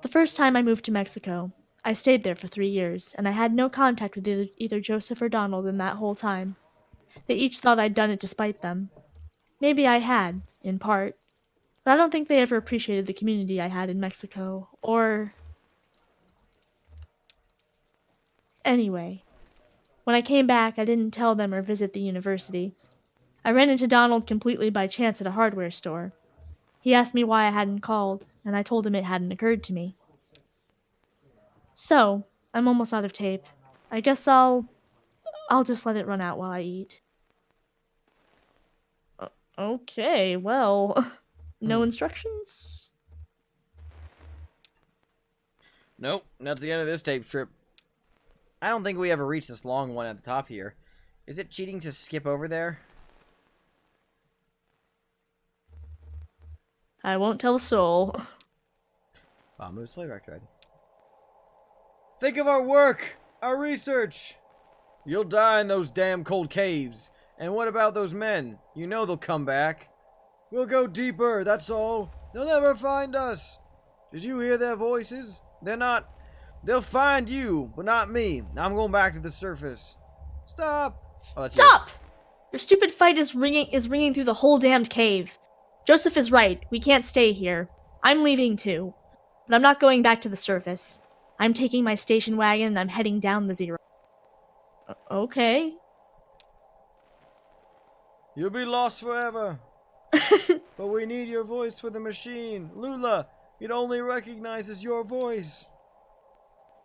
The first time I moved to Mexico, I stayed there for 3 years, and I had no contact with either Joseph or Donald in that whole time. They each thought I'd done it to spite them. Maybe I had, in part, but I don't think they ever appreciated the community I had in Mexico, or... Anyway, when I came back, I didn't tell them or visit the university. I ran into Donald completely by chance at a hardware store. He asked me why I hadn't called, and I told him it hadn't occurred to me. So, I'm almost out of tape. I guess I'll just let it run out while I eat. Okay, well, no instructions? Nope, that's the end of this tape strip. I don't think we ever reached this long one at the top here. Is it cheating to skip over there? I won't tell a soul. Moves playback thread. Think of our work! Our research! You'll die in those damn cold caves. And what about those men? You know they'll come back. We'll go deeper, that's all. They'll never find us. Did you hear their voices? They're not... They'll find you, but not me. I'm going back to the surface. Stop! Oh, Stop! Your stupid fight is ringing through the whole damned cave. Joseph is right. We can't stay here. I'm leaving too. But I'm not going back to the surface. I'm taking my station wagon and I'm heading down the zero. Okay. You'll be lost forever. But we need your voice for the machine. Lula, it only recognizes your voice.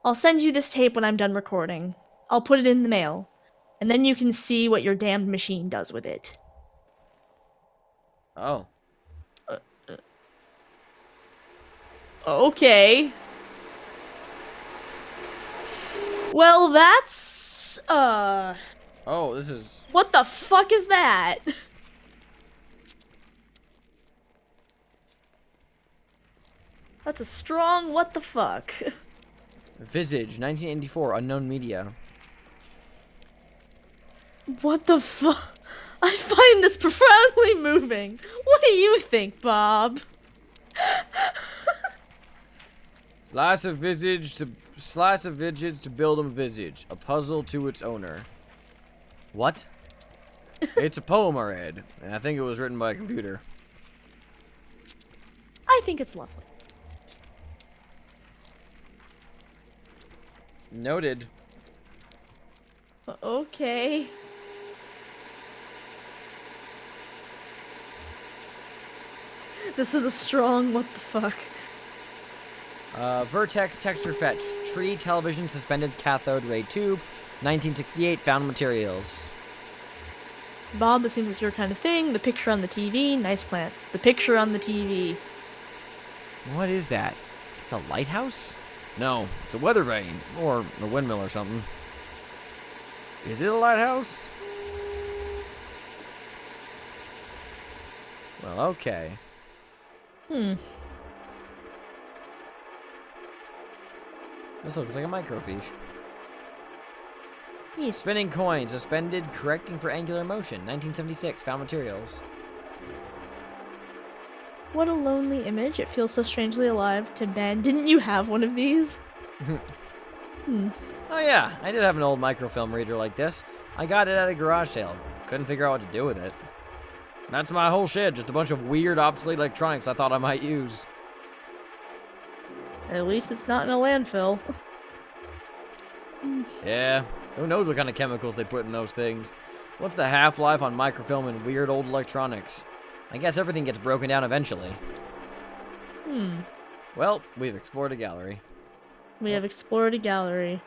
I'll send you this tape when I'm done recording. I'll put it in the mail. And then you can see what your damned machine does with it. Oh. Okay. Well, that's... Oh, this is... What the fuck is that? That's a strong what the fuck. Visage, 1984, unknown media. What the fuck? I find this profoundly moving. What do you think, Bob? Slice of visage to build a visage. A puzzle to its owner. What? It's a poem I read, and I think it was written by a computer. I think it's lovely. Noted. Okay. This is a strong what the fuck. Vertex texture fetch. Tree television suspended cathode ray tube. 1968 found materials. Bob, this seems like your kind of thing. The picture on the TV, nice plant. The picture on the TV. What is that? It's a lighthouse? No, it's a weather vane. Or a windmill or something. Is it a lighthouse? Well, okay. Hmm. This looks like a microfiche. Yes. Spinning coin, suspended, correcting for angular motion. 1976, found materials. What a lonely image. It feels so strangely alive to Ben. Didn't you have one of these? Hmm. Oh yeah, I did have an old microfilm reader like this. I got it at a garage sale. Couldn't figure out what to do with it. That's my whole shit, just a bunch of weird, obsolete electronics I thought I might use. At least it's not in a landfill. Yeah, who knows what kind of chemicals they put in those things. What's the half-life on microfilm and weird old electronics? I guess everything gets broken down eventually. Well, we've explored a gallery. We have explored a gallery.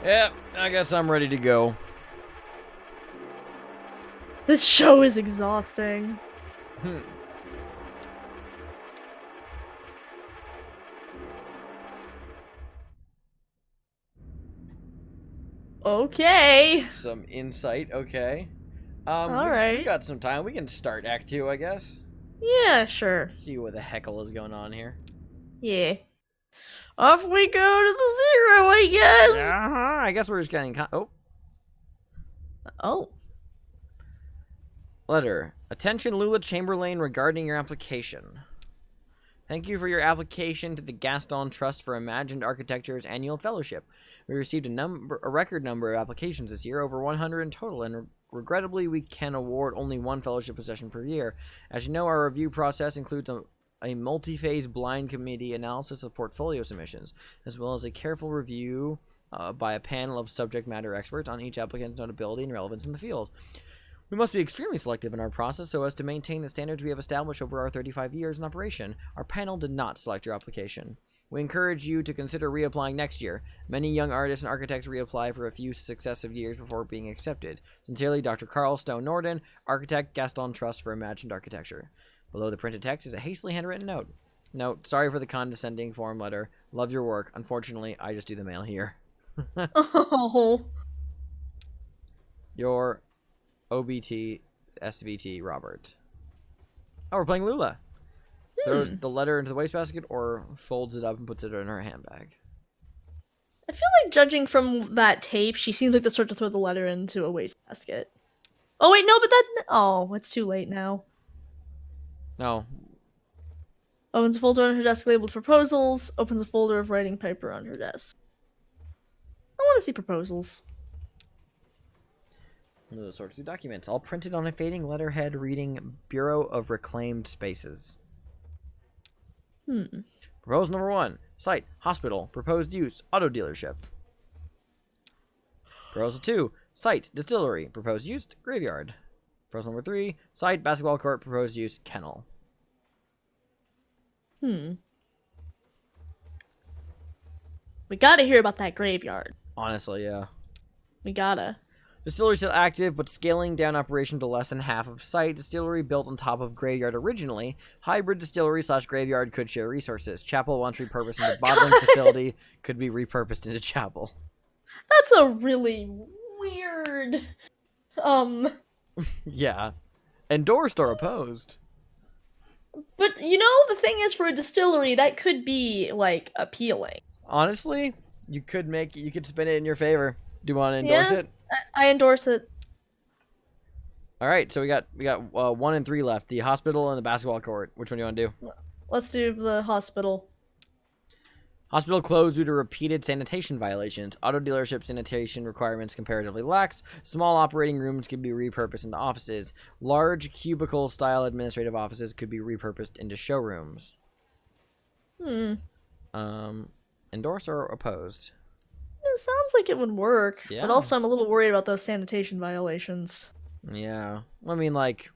Yeah, I guess I'm ready to go. This show is exhausting. Okay. Some insight, okay. Alright. We got some time. We can start Act 2, I guess. Yeah, sure. See what the heckle is going on here. Yeah. Off we go to the zero, I guess. I guess we're just getting... Oh. Letter. Attention Lula Chamberlain regarding your application. Thank you for your application to the Gaston Trust for Imagined Architecture's annual fellowship. We received a record number of applications this year, over 100 in total, and regrettably we can award only one fellowship position per year. As you know, our review process includes a multi-phase blind committee analysis of portfolio submissions, as well as a careful review by a panel of subject matter experts on each applicant's notability and relevance in the field. We must be extremely selective in our process so as to maintain the standards we have established over our 35 years in operation. Our panel did not select your application. We encourage you to consider reapplying next year. Many young artists and architects reapply for a few successive years before being accepted. Sincerely, Dr. Carl Stone Norden, Architect, Gaston Trust for Imagined Architecture. Below the printed text is a hastily handwritten note. Note, sorry for the condescending form letter. Love your work. Unfortunately, I just do the mail here. Oh. Your OBT SVT Robert. Oh, we're playing Lula. Throws the letter into the wastebasket or folds it up and puts it in her handbag. I feel like judging from that tape, she seems like the sort to throw the letter into a wastebasket. Oh wait, no, but that... Oh, it's too late now. No. Opens a folder on her desk labeled proposals. Opens a folder of writing paper on her desk. I want to see proposals. Lula sorts through documents, all printed on a fading letterhead reading Bureau of Reclaimed Spaces. Proposal number 1. Site, hospital. Proposed use, auto dealership. Proposal 2. Site, distillery. Proposed use, graveyard. Proposal number 3. Site, basketball court. Proposed use, kennel. We gotta hear about that graveyard. Honestly, yeah. We gotta. Distillery still active, but scaling down operation to less than half of site. Distillery built on top of graveyard originally. Hybrid distillery / graveyard could share resources. Chapel once repurposed into bottling facility could be repurposed into chapel. That's a really weird... Yeah. Endorsed or opposed. But, you know, the thing is, for a distillery, that could be, like, appealing. Honestly, you could spin it in your favor. Do you want to endorse it? I endorse it. All right, so we got 1 and 3 left. The hospital and the basketball court. Which one do you want to do? Let's do the hospital. Hospital closed due to repeated sanitation violations. Auto dealership sanitation requirements comparatively lax. Small operating rooms could be repurposed into offices. Large cubicle-style administrative offices could be repurposed into showrooms. Endorse or opposed? It sounds like it would work, Yeah. but also I'm a little worried about those sanitation violations. Yeah. I mean, like,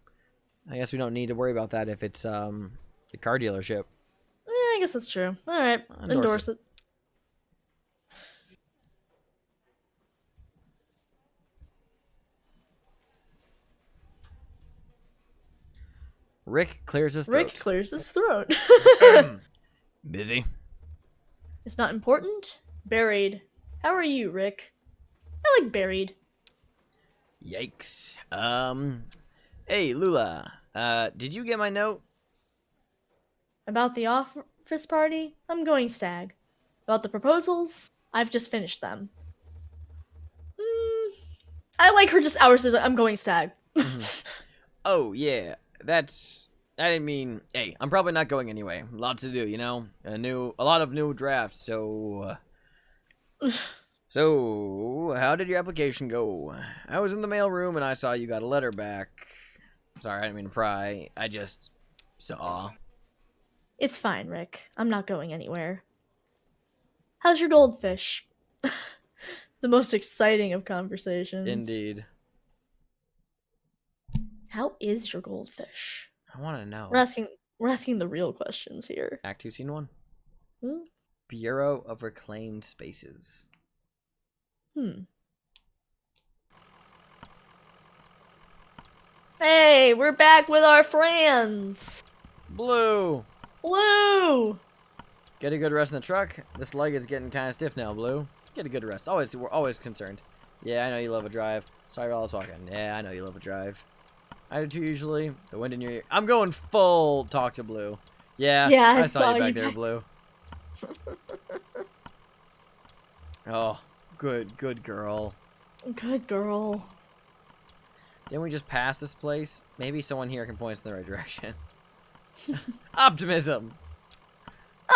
I guess we don't need to worry about that if it's the car dealership. Yeah, I guess that's true. Alright, endorse it. Rick clears his throat. Rick clears his throat. Busy. It's not important. Buried. How are you, Rick? I like buried. Yikes. Hey, Lula. Did you get my note? About the office party, I'm going stag. About the proposals, I've just finished them. I like her just hours. I'm going stag. Oh, yeah. I didn't mean... Hey, I'm probably not going anyway. Lots to do, you know? A lot of new drafts, so... So, how did your application go? I was in the mailroom and I saw you got a letter back. Sorry, I didn't mean to pry. I just saw. It's fine, Rick. I'm not going anywhere. How's your goldfish? The most exciting of conversations. Indeed. How is your goldfish? I want to know. We're asking the real questions here. Act 2, Scene 1. Hmm? Bureau of Reclaimed Spaces. Hey, we're back with our friends. Blue! Blue! Get a good rest in the truck. This leg is getting kind of stiff now, Blue. Get a good rest. We're always concerned. Yeah, I know you love a drive. Sorry about all the talking. Yeah, I know you love a drive. I do too usually. The wind in your ear. I'm going full talk to Blue. Yeah, I saw you back there, Blue. Oh, good girl. Good girl. Didn't we just pass this place? Maybe someone here can point us in the right direction. Optimism.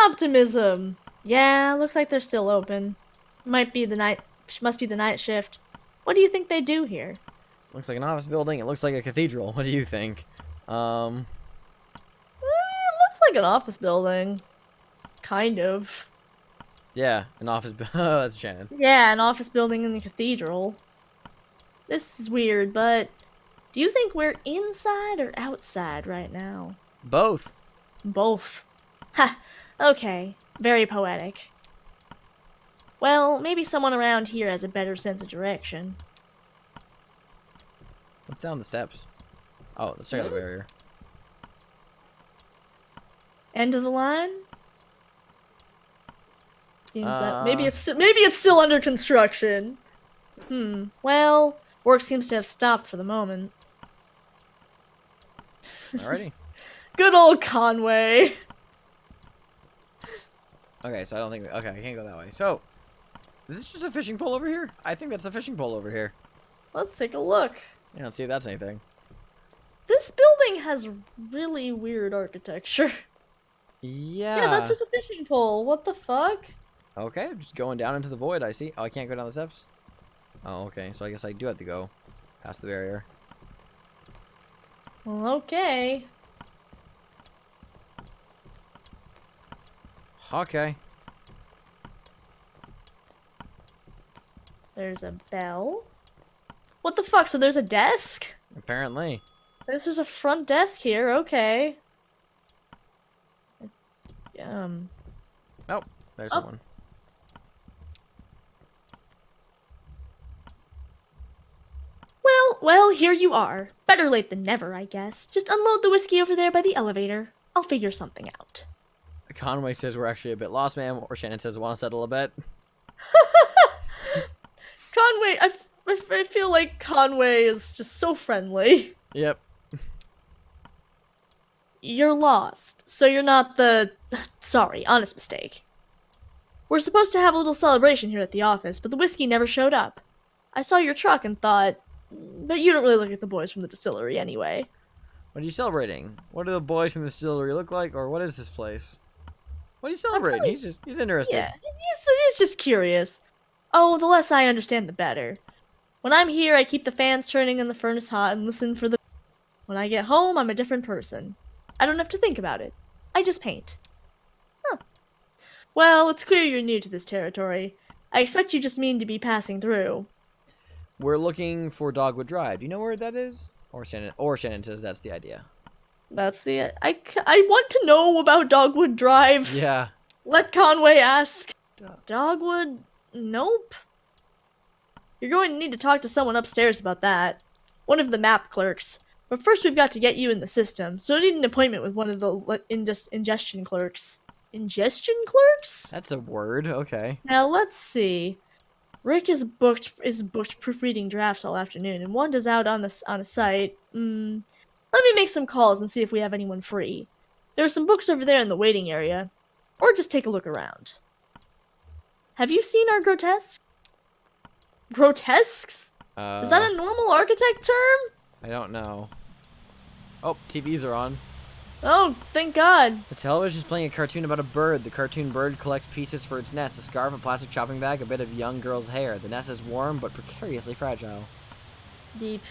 Optimism. Yeah, looks like they're still open. Must be the night shift. What do you think they do here? Looks like an office building. It looks like a cathedral. What do you think? It looks like an office building. Kind of. Yeah, an office. That's Shannon. Yeah, an office building in the cathedral. This is weird, but do you think we're inside or outside right now? Both. Both. Ha! Okay. Very poetic. Well, maybe someone around here has a better sense of direction. What's down the steps? Oh, let's check out the barrier. End of the line? Seems that maybe it's still under construction. Well, work seems to have stopped for the moment. Alrighty. Good old Conway. Okay, so I don't think... Okay, I can't go that way. So, is this just a fishing pole over here? I think that's a fishing pole over here. Let's take a look. Yeah, let's see if that's anything. This building has really weird architecture. Yeah. Yeah, that's just a fishing pole. What the fuck? Okay, just going down into the void, I see. Oh, I can't go down the steps? Oh, okay. So I guess I do have to go past the barrier. Well, okay. Okay. There's a bell. What the fuck? So there's a desk? Apparently. There's a front desk here. Okay. Oh, there's someone. Well, here you are. Better late than never, I guess. Just unload the whiskey over there by the elevator. I'll figure something out. Conway says we're actually a bit lost, ma'am. Or Shannon says want to settle a bet. Conway, I feel like Conway is just so friendly. Yep. You're lost, so you're not the... Sorry, honest mistake. We're supposed to have a little celebration here at the office, but the whiskey never showed up. I saw your truck and thought... But you don't really look like the boys from the distillery anyway. What are you celebrating? What do the boys from the distillery look like, or what is this place? What are you celebrating? He's interested. Yeah, he's just curious. Oh, the less I understand, the better. When I'm here, I keep the fans turning and the furnace hot and listen for the... When I get home, I'm a different person. I don't have to think about it. I just paint. Huh. Well, it's clear you're new to this territory. I expect you just mean to be passing through. We're looking for Dogwood Drive. Do you know where that is? Or Shannon says that's the idea. That's the... I want to know about Dogwood Drive. Yeah. Let Conway ask. Dogwood? Nope. You're going to need to talk to someone upstairs about that. One of the map clerks. But first we've got to get you in the system, so I need an appointment with one of the ingestion clerks. Ingestion clerks? That's a word. Okay. Now let's see. Rick is booked proofreading drafts all afternoon, and Wanda's out on a site. Let me make some calls and see if we have anyone free. There are some books over there in the waiting area. Or just take a look around. Have you seen our grotesque? Grotesques? Is that a normal architect term? I don't know. Oh, TVs are on. Oh, thank God. The television is playing a cartoon about a bird. The cartoon bird collects pieces for its nest. A scarf, a plastic chopping bag, a bit of young girl's hair. The nest is warm but precariously fragile. Deep.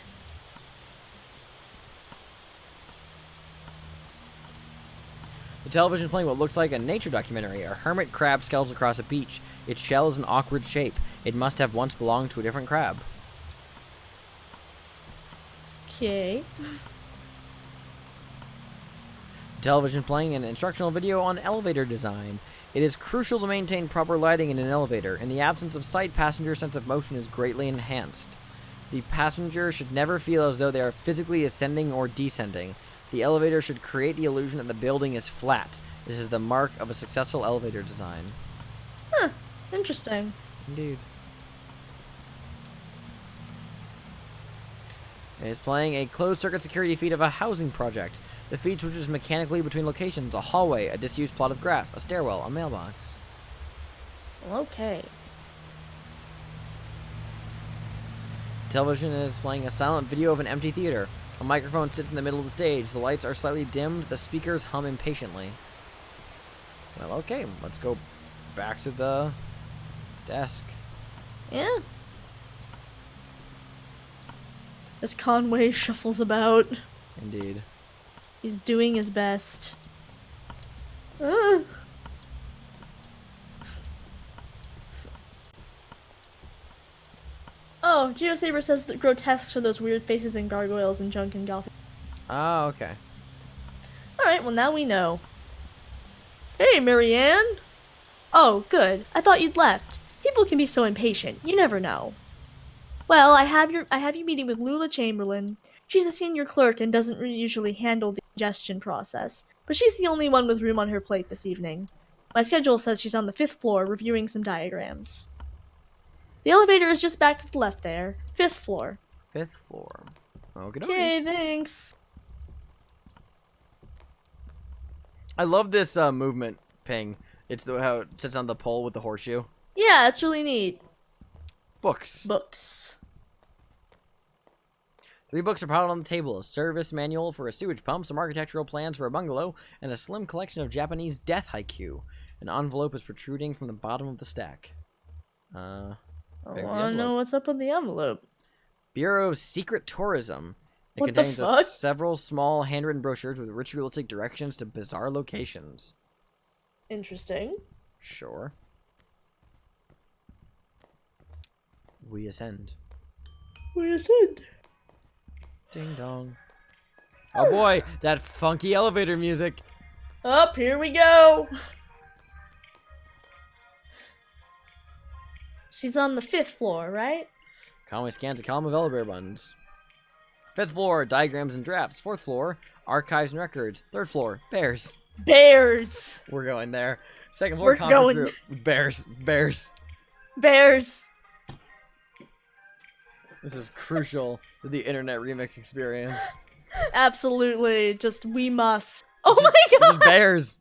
The television is playing what looks like a nature documentary. A hermit crab scuttles across a beach. Its shell is an awkward shape. It must have once belonged to a different crab. Okay. The television playing an instructional video on elevator design. It is crucial to maintain proper lighting in an elevator. In the absence of sight, passenger sense of motion is greatly enhanced. The passenger should never feel as though they are physically ascending or descending. The elevator should create the illusion that the building is flat. This is the mark of a successful elevator design. Huh. Interesting. Indeed. It is playing a closed-circuit security feed of a housing project. The feed switches mechanically between locations: a hallway, a disused plot of grass, a stairwell, a mailbox. Okay. Television is playing a silent video of an empty theater. A microphone sits in the middle of the stage. The lights are slightly dimmed. The speakers hum impatiently. Well, okay. Let's go back to the desk. Yeah. As Conway shuffles about, Indeed. he's doing his best. Oh, GeoSaber says that grotesques are those weird faces and gargoyles and junk and gothic. Oh, okay. Alright, well now we know. Hey, Marianne! Oh, good. I thought you'd left. People can be so impatient. You never know. Well, I have you meeting with Lula Chamberlin. She's a senior clerk and doesn't usually handle the ingestion process, but she's the only one with room on her plate this evening. My schedule says she's on the 5th floor reviewing some diagrams. The elevator is just back to the left there. 5th floor. 5th floor. Okay, thanks. I love this movement ping. It's how it sits on the pole with the horseshoe. Yeah, it's really neat. Books. Books. 3 books are piled on the table: a service manual for a sewage pump, some architectural plans for a bungalow, and a slim collection of Japanese death haiku. An envelope is protruding from the bottom of the stack. I want to know what's up with the envelope. Bureau of Secret Tourism. It What the contains fuck? several small handwritten brochures with ritualistic directions to bizarre locations. Interesting. Sure. We ascend. We ascend. Ding dong. Oh boy, that funky elevator music. Up, here we go. She's on the 5th floor, right? Conway scans a column of elevator buttons. 5th floor, diagrams and drafts. 4th floor, archives and records. 3rd floor, bears. Bears. We're going there. 2nd floor, We're conference going. room. Bears. Bears. Bears. This is crucial to the internet remix experience. Absolutely. Just we must. Oh my god. Just bears.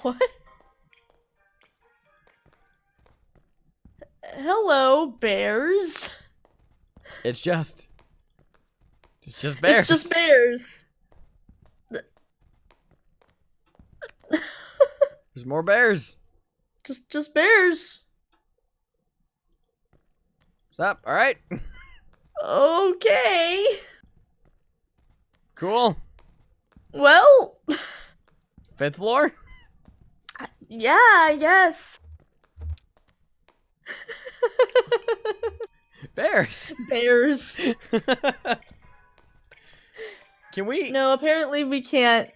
What? Hello, bears. It's just bears. It's just bears. There's more bears. Just bears. What's up? All right. Okay. Cool. Well, 5th floor. yeah, I guess. Bears. Bears. Can we? No, apparently we can't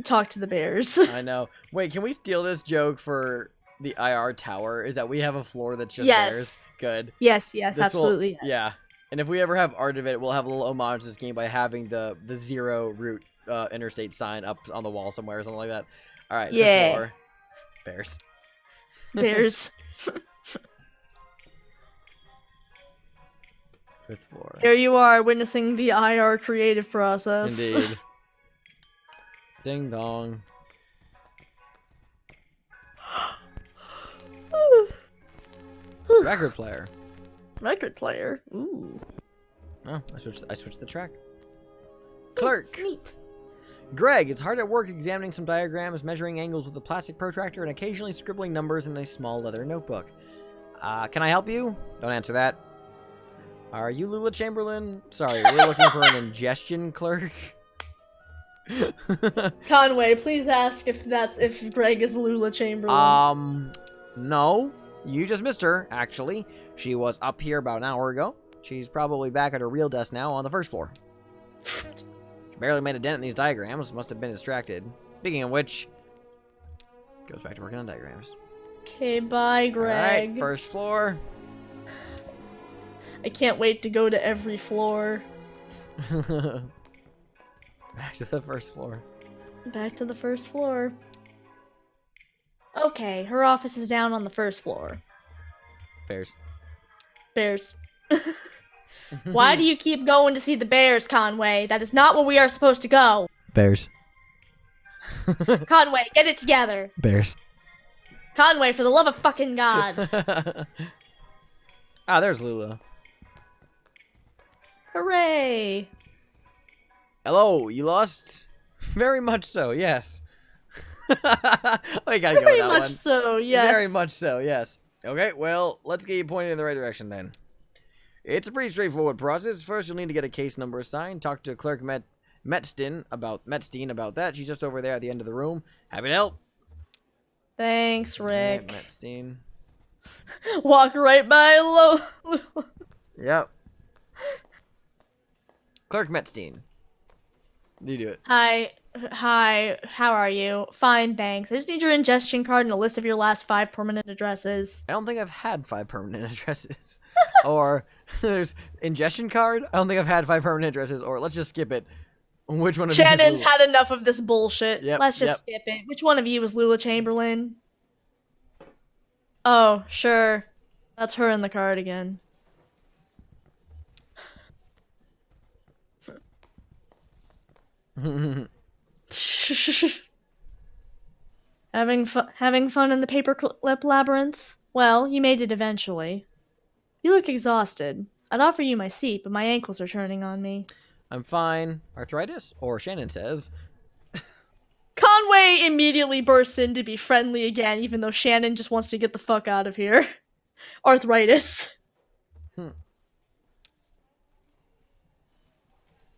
talk to the bears. I know. Wait, can we steal this joke for the IR tower? Is that we have a floor that's just Yes. bears? Good. Yes, This absolutely. will- yeah. And if we ever have art of it, we'll have a little homage to this game by having the 0 route interstate sign up on the wall somewhere or something like that. All right. 5th Yeah. floor. Bears. Bears. 5th floor. Here you are, witnessing the IR creative process. Indeed. Ding dong. Record player. Record player. Ooh. Oh, I switched the track. Clerk. Neat. Greg is hard at work examining some diagrams, measuring angles with a plastic protractor, and occasionally scribbling numbers in a small leather notebook. Can I help you? Don't answer that. Are you Lula Chamberlin? Sorry, we're looking for an ingestion clerk. Conway, please ask if Greg is Lula Chamberlain. No. You just missed her, actually. She was up here about an hour ago. She's probably back at her real desk now on the 1st floor. She barely made a dent in these diagrams. Must have been distracted. Speaking of which, goes back to working on diagrams. Okay, bye, Greg. Alright, 1st floor. I can't wait to go to every floor. Back to the 1st floor. Back to the 1st floor. Okay, her office is down on the 1st floor. Bears. Bears. Why do you keep going to see the bears, Conway? That is not where we are supposed to go. Bears. Conway, get it together. Bears. Conway, for the love of fucking God. There's Lula. Hooray. Hello, you lost? Very much so, yes. You gotta go with Very that much one. so, yes. Very much so, yes. Okay, well, let's get you pointed in the right direction then. It's a pretty straightforward process. First, you'll need to get a case number assigned. Talk to Clerk Metzstein about that. She's just over there at the end of the room. Happy to help. Thanks, Rick. Right, Metzstein. Walk right by Yep. Clerk Metzstein. You do it. Hi, how are you? Fine, thanks. I just need your ingestion card and a list of your last 5 permanent addresses. I don't think I've had 5 permanent addresses. Or there's ingestion card. I don't think I've had 5 permanent addresses. Or let's just skip it. Which one of these Shannon's is had enough of this bullshit. Yep, Let's just skip it. Which one of you is Lula Chamberlain? Oh, sure. That's her in the card again. Having fun in the paperclip labyrinth? Well, you made it eventually. You look exhausted. I'd offer you my seat, but my ankles are turning on me. I'm fine. Arthritis? Or Shannon says. Conway immediately bursts in to be friendly again, even though Shannon just wants to get the fuck out of here. Arthritis.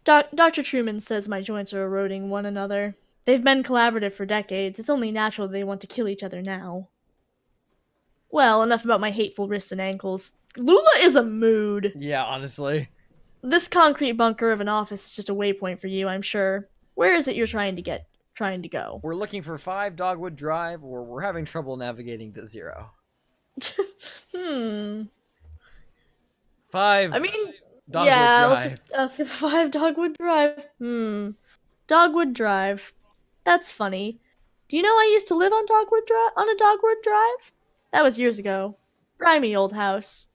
Dr. Truman says my joints are eroding one another. They've been collaborative for decades. It's only natural they want to kill each other now. Well, enough about my hateful wrists and ankles. Lula is a mood. Yeah, honestly. This concrete bunker of an office is just a waypoint for you, I'm sure. Where is it you're trying to go? We're looking for 5 Dogwood Drive, or we're having trouble navigating the 0. 5. I mean, Dogwood yeah, Drive. let's just ask if 5 Dogwood Drive. Dogwood Drive. That's funny. Do you know I used to live on a Dogwood Drive? That was years ago. Grimy old house.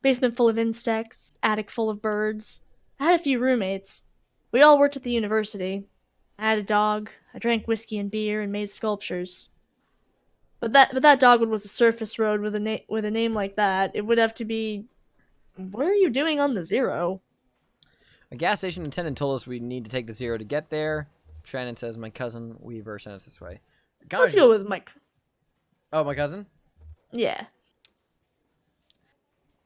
Basement full of insects, attic full of birds. I had a few roommates. We all worked at the university. I had a dog. I drank whiskey and beer and made sculptures. But that Dogwood was a surface road with a name like that. It would have to be. What are you doing on the 0? A gas station attendant told us we need to take the 0 to get there. Shannon says my cousin Weaver sent us this way. Let's go with Mike. Oh, my cousin? Yeah.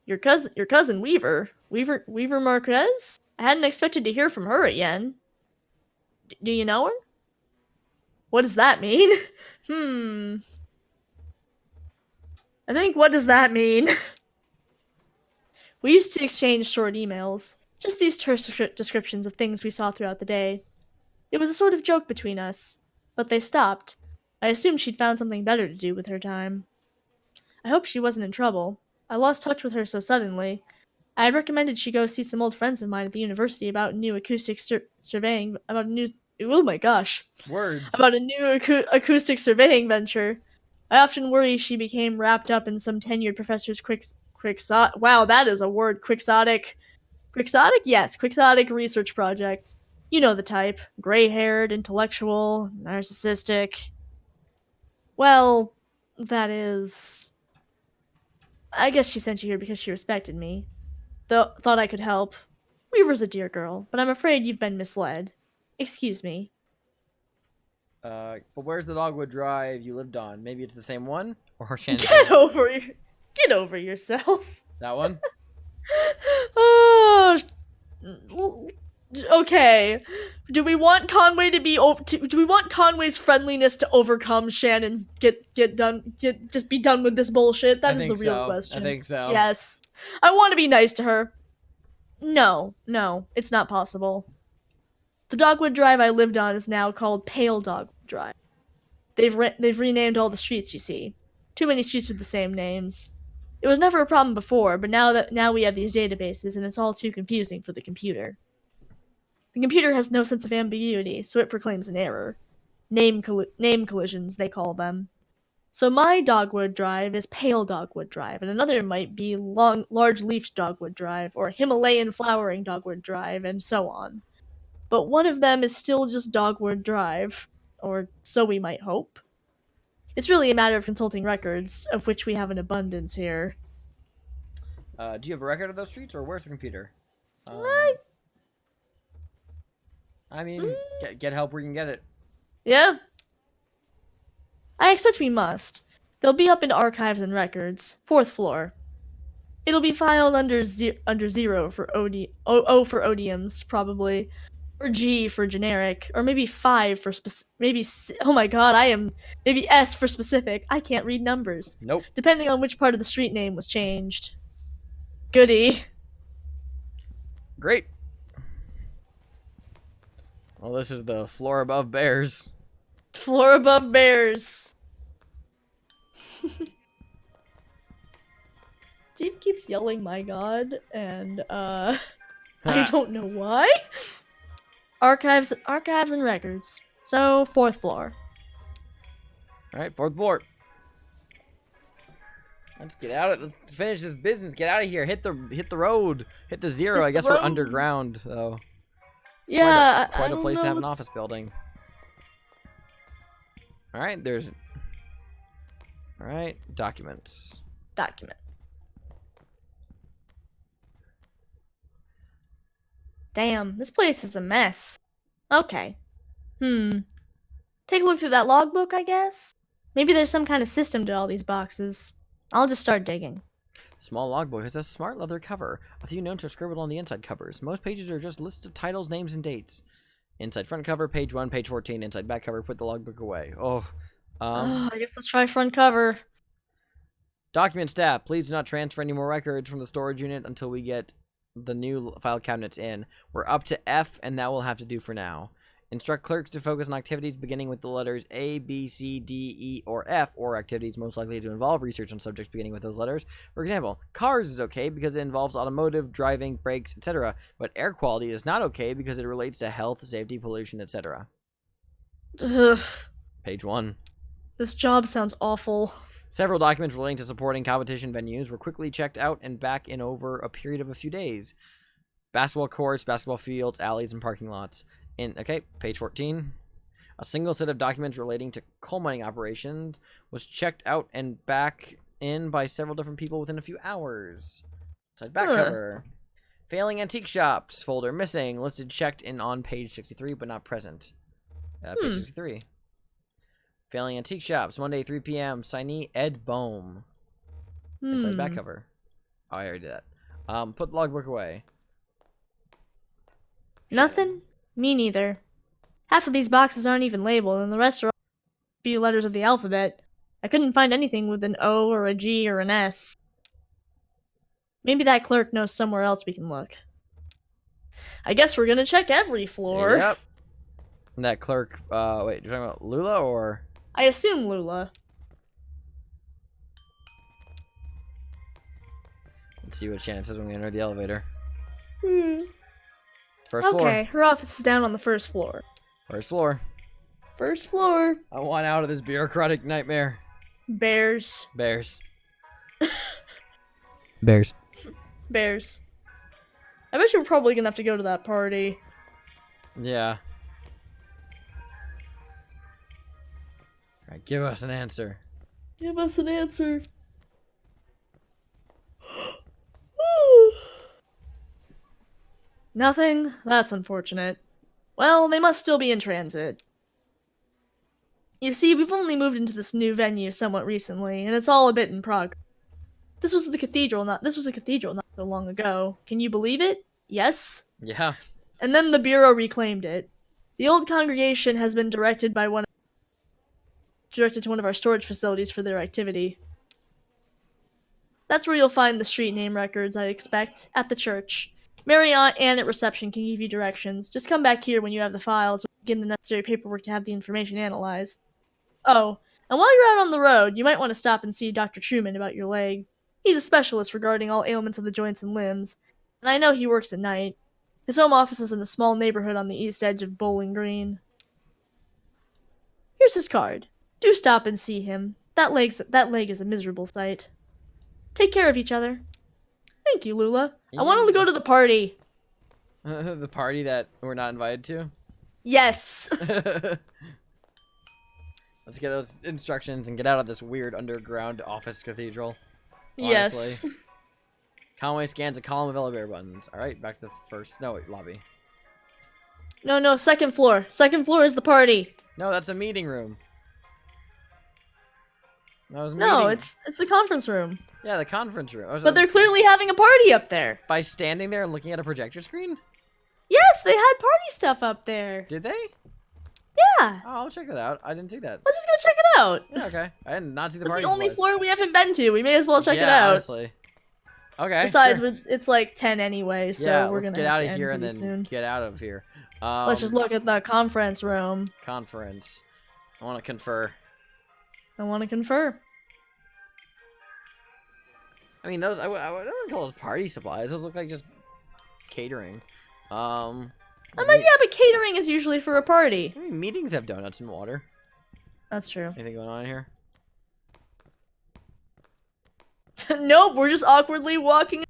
Your cousin Weaver Marquez? I hadn't expected to hear from her again. Do you know her? What does that mean? I think what does that mean? We used to exchange short emails. Just these terse descriptions of things we saw throughout the day. It was a sort of joke between us. But they stopped. I assumed she'd found something better to do with her time. I hoped she wasn't in trouble. I lost touch with her so suddenly. I had recommended she go see some old friends of mine at the university about a new acoustic surveying. About a new. Oh my gosh. Words. About a new acoustic surveying venture. I often worry she became wrapped up in some tenured professor's wow, that is a word. Quixotic Quixotic? Yes, Quixotic research project. You know the type. Gray-haired, intellectual, narcissistic. Well, that is... I guess she sent you here because she respected me. Thought I could help. Weaver's a dear girl, but I'm afraid you've been misled. Excuse me. But where's the Dogwood Drive you lived on? Maybe it's the same one? Or Get over yourself. That one? Oh, okay. Do we want Conway to be do we want Conway's friendliness to overcome Shannon's just be done with this bullshit? That is the real question. I think so. Yes. I want to be nice to her. No, it's not possible. The Dogwood Drive I lived on is now called Pale Dogwood Drive. They've renamed all the streets, you see. Too many streets with the same names. It was never a problem before, but now we have these databases, and it's all too confusing for the computer. The computer has no sense of ambiguity, so it proclaims an error. Name collisions, they call them. So my Dogwood Drive is Pale Dogwood Drive, and another might be Large-Leafed Dogwood Drive, or Himalayan Flowering Dogwood Drive, and so on. But one of them is still just Dogwood Drive, or so we might hope. It's really a matter of consulting records, of which we have an abundance here. Do you have a record of those streets, or where's the computer? I mean, get help where you can get it. Yeah. I expect we must. They'll be up in archives and records. 4th floor. It'll be filed under 0 for O for odiums, probably. Or G for generic. Or maybe 5 for oh my god, maybe S for specific. I can't read numbers. Nope. Depending on which part of the street name was changed. Goody. Great. Well, this is the floor above bears. Floor above bears. Steve keeps yelling, my god, and, I don't know why. Archives and records. So, 4th floor. Alright, 4th floor. Let's get out of let's finish this business. Get out of here. Hit the road. Hit the 0. I guess we're underground, though. Yeah, quite a place to have an office building. Alright, Alright, documents. Document. Damn, this place is a mess. Okay. Take a look through that logbook, I guess? Maybe there's some kind of system to all these boxes. I'll just start digging. The small logbook has a smart leather cover. A few notes are scribbled on the inside covers. Most pages are just lists of titles, names, and dates. Inside front cover, page 1, page 14. Inside back cover, put the logbook away. I guess let's try front cover. Document staff, please do not transfer any more records from the storage unit until we get the new file cabinets in. We're up to F, and that will have to do for now. Instruct clerks to focus on activities beginning with the letters A, B, C, D, E, or F, or activities most likely to involve research on subjects beginning with those letters. For example, cars is okay because it involves automotive, driving, brakes, etc., but air quality is not okay because it relates to health, safety, pollution, etc. Ugh. Page 1. This job sounds awful. Several documents relating to supporting competition venues were quickly checked out and back in over a period of a few days. Basketball courts, basketball fields, alleys, and parking lots. Okay, page 14. A single set of documents relating to coal mining operations was checked out and back in by several different people within a few hours. Side back cover. Failing antique shops folder missing. Listed checked in on page 63 but not present. Page 63. Failing antique shops. Monday 3 p.m. Signee Ed Bohm. Inside back cover. Oh, I already did that. Put the logbook away. Nothing? Me neither. Half of these boxes aren't even labeled, and the rest are all a few letters of the alphabet. I couldn't find anything with an O or a G or an S. Maybe that clerk knows somewhere else we can look. I guess we're gonna check every floor. Yep. And that clerk, wait, you're talking about Lula or? I assume Lula. Let's see what Shannon says when we enter the elevator. First floor. Okay, her office is down on the 1st floor. First floor. First floor. I want out of this bureaucratic nightmare. Bears. Bears. Bears. Bears. I bet you're probably gonna have to go to that party. Yeah. Alright, give us an answer. Give us an answer. Nothing? That's unfortunate. Well, they must still be in transit. You see, we've only moved into this new venue somewhat recently, and it's all a bit in progress. This was a cathedral not so long ago. Can you believe it? Yes. Yeah. And then the Bureau reclaimed it. The old congregation has been directed to one of our storage facilities for their activity. That's where you'll find the street name records, I expect, at the church. Mary Ann at reception can give you directions. Just come back here when you have the files and begin the necessary paperwork to have the information analyzed. Oh, and while you're out on the road, you might want to stop and see Dr. Truman about your leg. He's a specialist regarding all ailments of the joints and limbs, and I know he works at night. His home office is in a small neighborhood on the east edge of Bowling Green. Here's his card. Do stop and see him. That leg is a miserable sight. Take care of each other. Thank you, Lula. I wanted to go to the party. The party that we're not invited to? Yes. Let's get those instructions and get out of this weird underground office cathedral. Honestly. Yes. Conway scans a column of elevator buttons. Alright, back to the first... No, wait, lobby. No, second floor. Second floor is the party. No, that's a meeting room. No, it's the conference room. Yeah, the conference room. But they're clearly having a party up there. By standing there and looking at a projector screen? Yes, they had party stuff up there. Did they? Yeah. Oh, I'll check that out. I didn't see that. Let's just go check it out. Yeah, okay. I did not see the It's party. the only floor we haven't been to. We may as well check it out. Honestly. Okay. Besides, sure. it's like 10 anyway, so we're gonna get out of end here and then soon. get out of here. Let's just look at the conference room. Conference. I want to confer. I want to confer. I mean, those I wouldn't call those party supplies. Those look like just catering. I mean, yeah, but catering is usually for a party. I mean, meetings have donuts and water. That's true. Anything going on here? Nope, we're just awkwardly walking.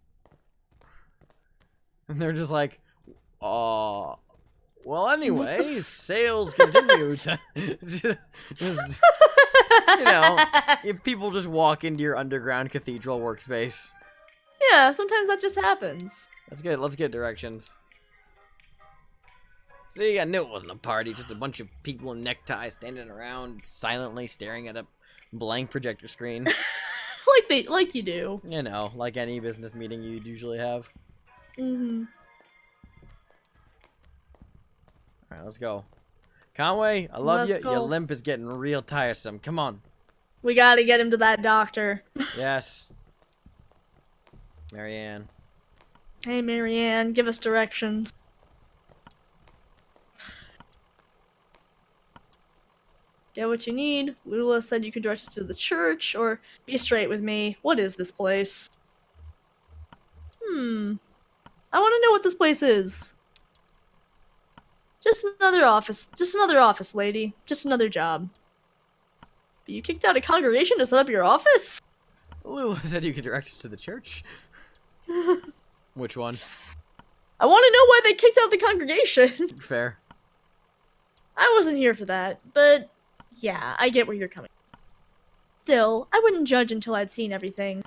And they're just like, well, anyway, sales continue to just, you know, if people just walk into your underground cathedral workspace. Yeah, sometimes that just happens. Let's get directions. See, I knew it wasn't a party, just a bunch of people in neckties standing around silently staring at a blank projector screen. like you do. You know, like any business meeting you'd usually have. Mm-hmm. Alright, let's go. Conway, I love Let's you. go. Your limp is getting real tiresome. Come on. We gotta get him to that doctor. Yes. Marianne. Hey, Marianne, give us directions. Get what you need. Lula said you could direct us to the church, or be straight with me. What is this place? I want to know what this place is. Just another office, lady. Just another job. But you kicked out a congregation to set up your office? Lula said you could direct us to the church. Which one? I want to know why they kicked out the congregation. Fair. I wasn't here for that, but yeah, I get where you're coming from. Still, I wouldn't judge until I'd seen everything.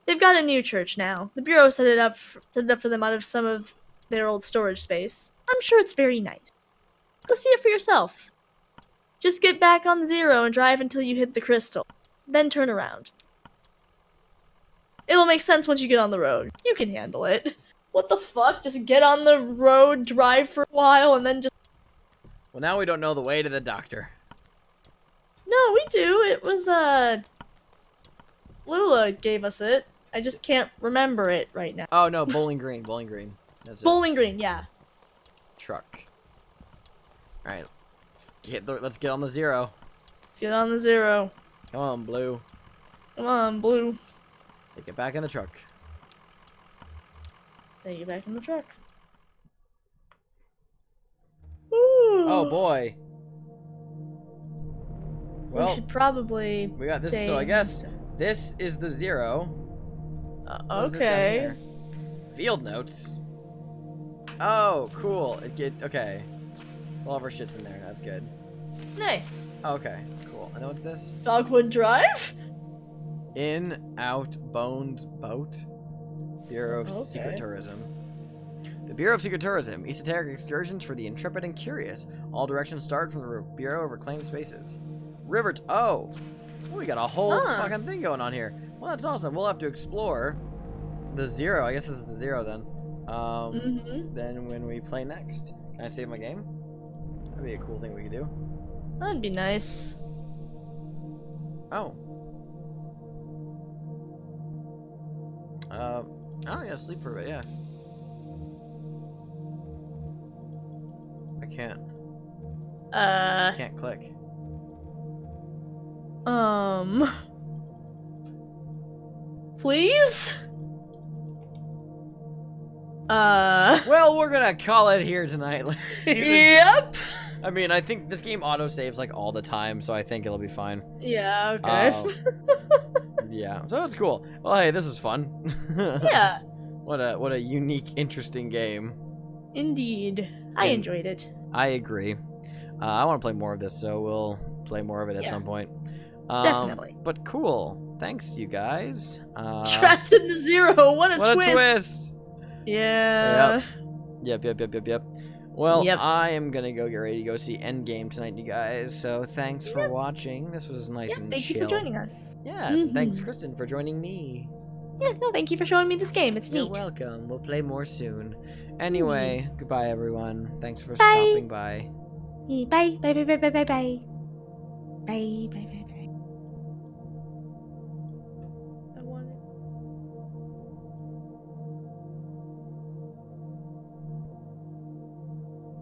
They've got a new church now. The Bureau set it up for them out of some of their old storage space. I'm sure it's very nice. Go see it for yourself. Just get back on the 0 and drive until you hit the crystal. Then turn around. It'll make sense once you get on the road. You can handle it. What the fuck? Just get on the road, drive for a while, and then just... Well, now we don't know the way to the doctor. No, we do. It was, Lula gave us it. I just can't remember it right now. Oh, no, Bowling Green. Bowling Green. That's it. Bowling Green, yeah. Truck. Alright. Let's get on the 0. Let's get on the 0. Come on, Blue. Come on, Blue. Take it back in the truck. Take it back in the truck. Oh, boy. Well, we should probably... we got this, so I guess this is the 0. What is this down Okay. here? Field notes. Oh, cool. Okay. So all of our shit's in there. That's good. Nice. Okay, cool. I know what's this. Dogwood Drive? In, Out, Bones, Boat. Bureau of Okay. Secret Tourism. The Bureau of Secret Tourism. Esoteric excursions for the intrepid and curious. All directions start from the Bureau of Reclaimed Spaces. River. Oh, we got a whole fucking thing going on here. Well, that's awesome. We'll have to explore the 0. I guess this is the 0 then. Then when we play next. Can I save my game? That'd be a cool thing we could do. That'd be nice. Oh. Oh yeah, sleep for a bit, yeah. I can't. Can't click. Please? Well, we're gonna call it here tonight. Yep. I mean, I think this game auto-saves, like, all the time, so I think it'll be fine. Yeah, okay. Yeah, so it's cool. Well, hey, this was fun. Yeah. What a unique, interesting game. Indeed. I enjoyed it. I agree. I want to play more of this, so we'll play more of it at some point. Definitely. But cool. Thanks, you guys. Trapped in the 0. What a twist. What a twist. Yeah. Yep. Well, I am gonna go get ready to go see Endgame tonight, you guys. So thanks for watching. This was nice and thank chill. you for joining us. Yes, and thanks, Kristen, for joining me. Yeah, no, thank you for showing me this game. It's You're neat. welcome. We'll play more soon. Anyway, goodbye, everyone. Thanks for stopping by. Bye. Bye. Bye. Bye. Bye. Bye. Bye. Bye. Bye.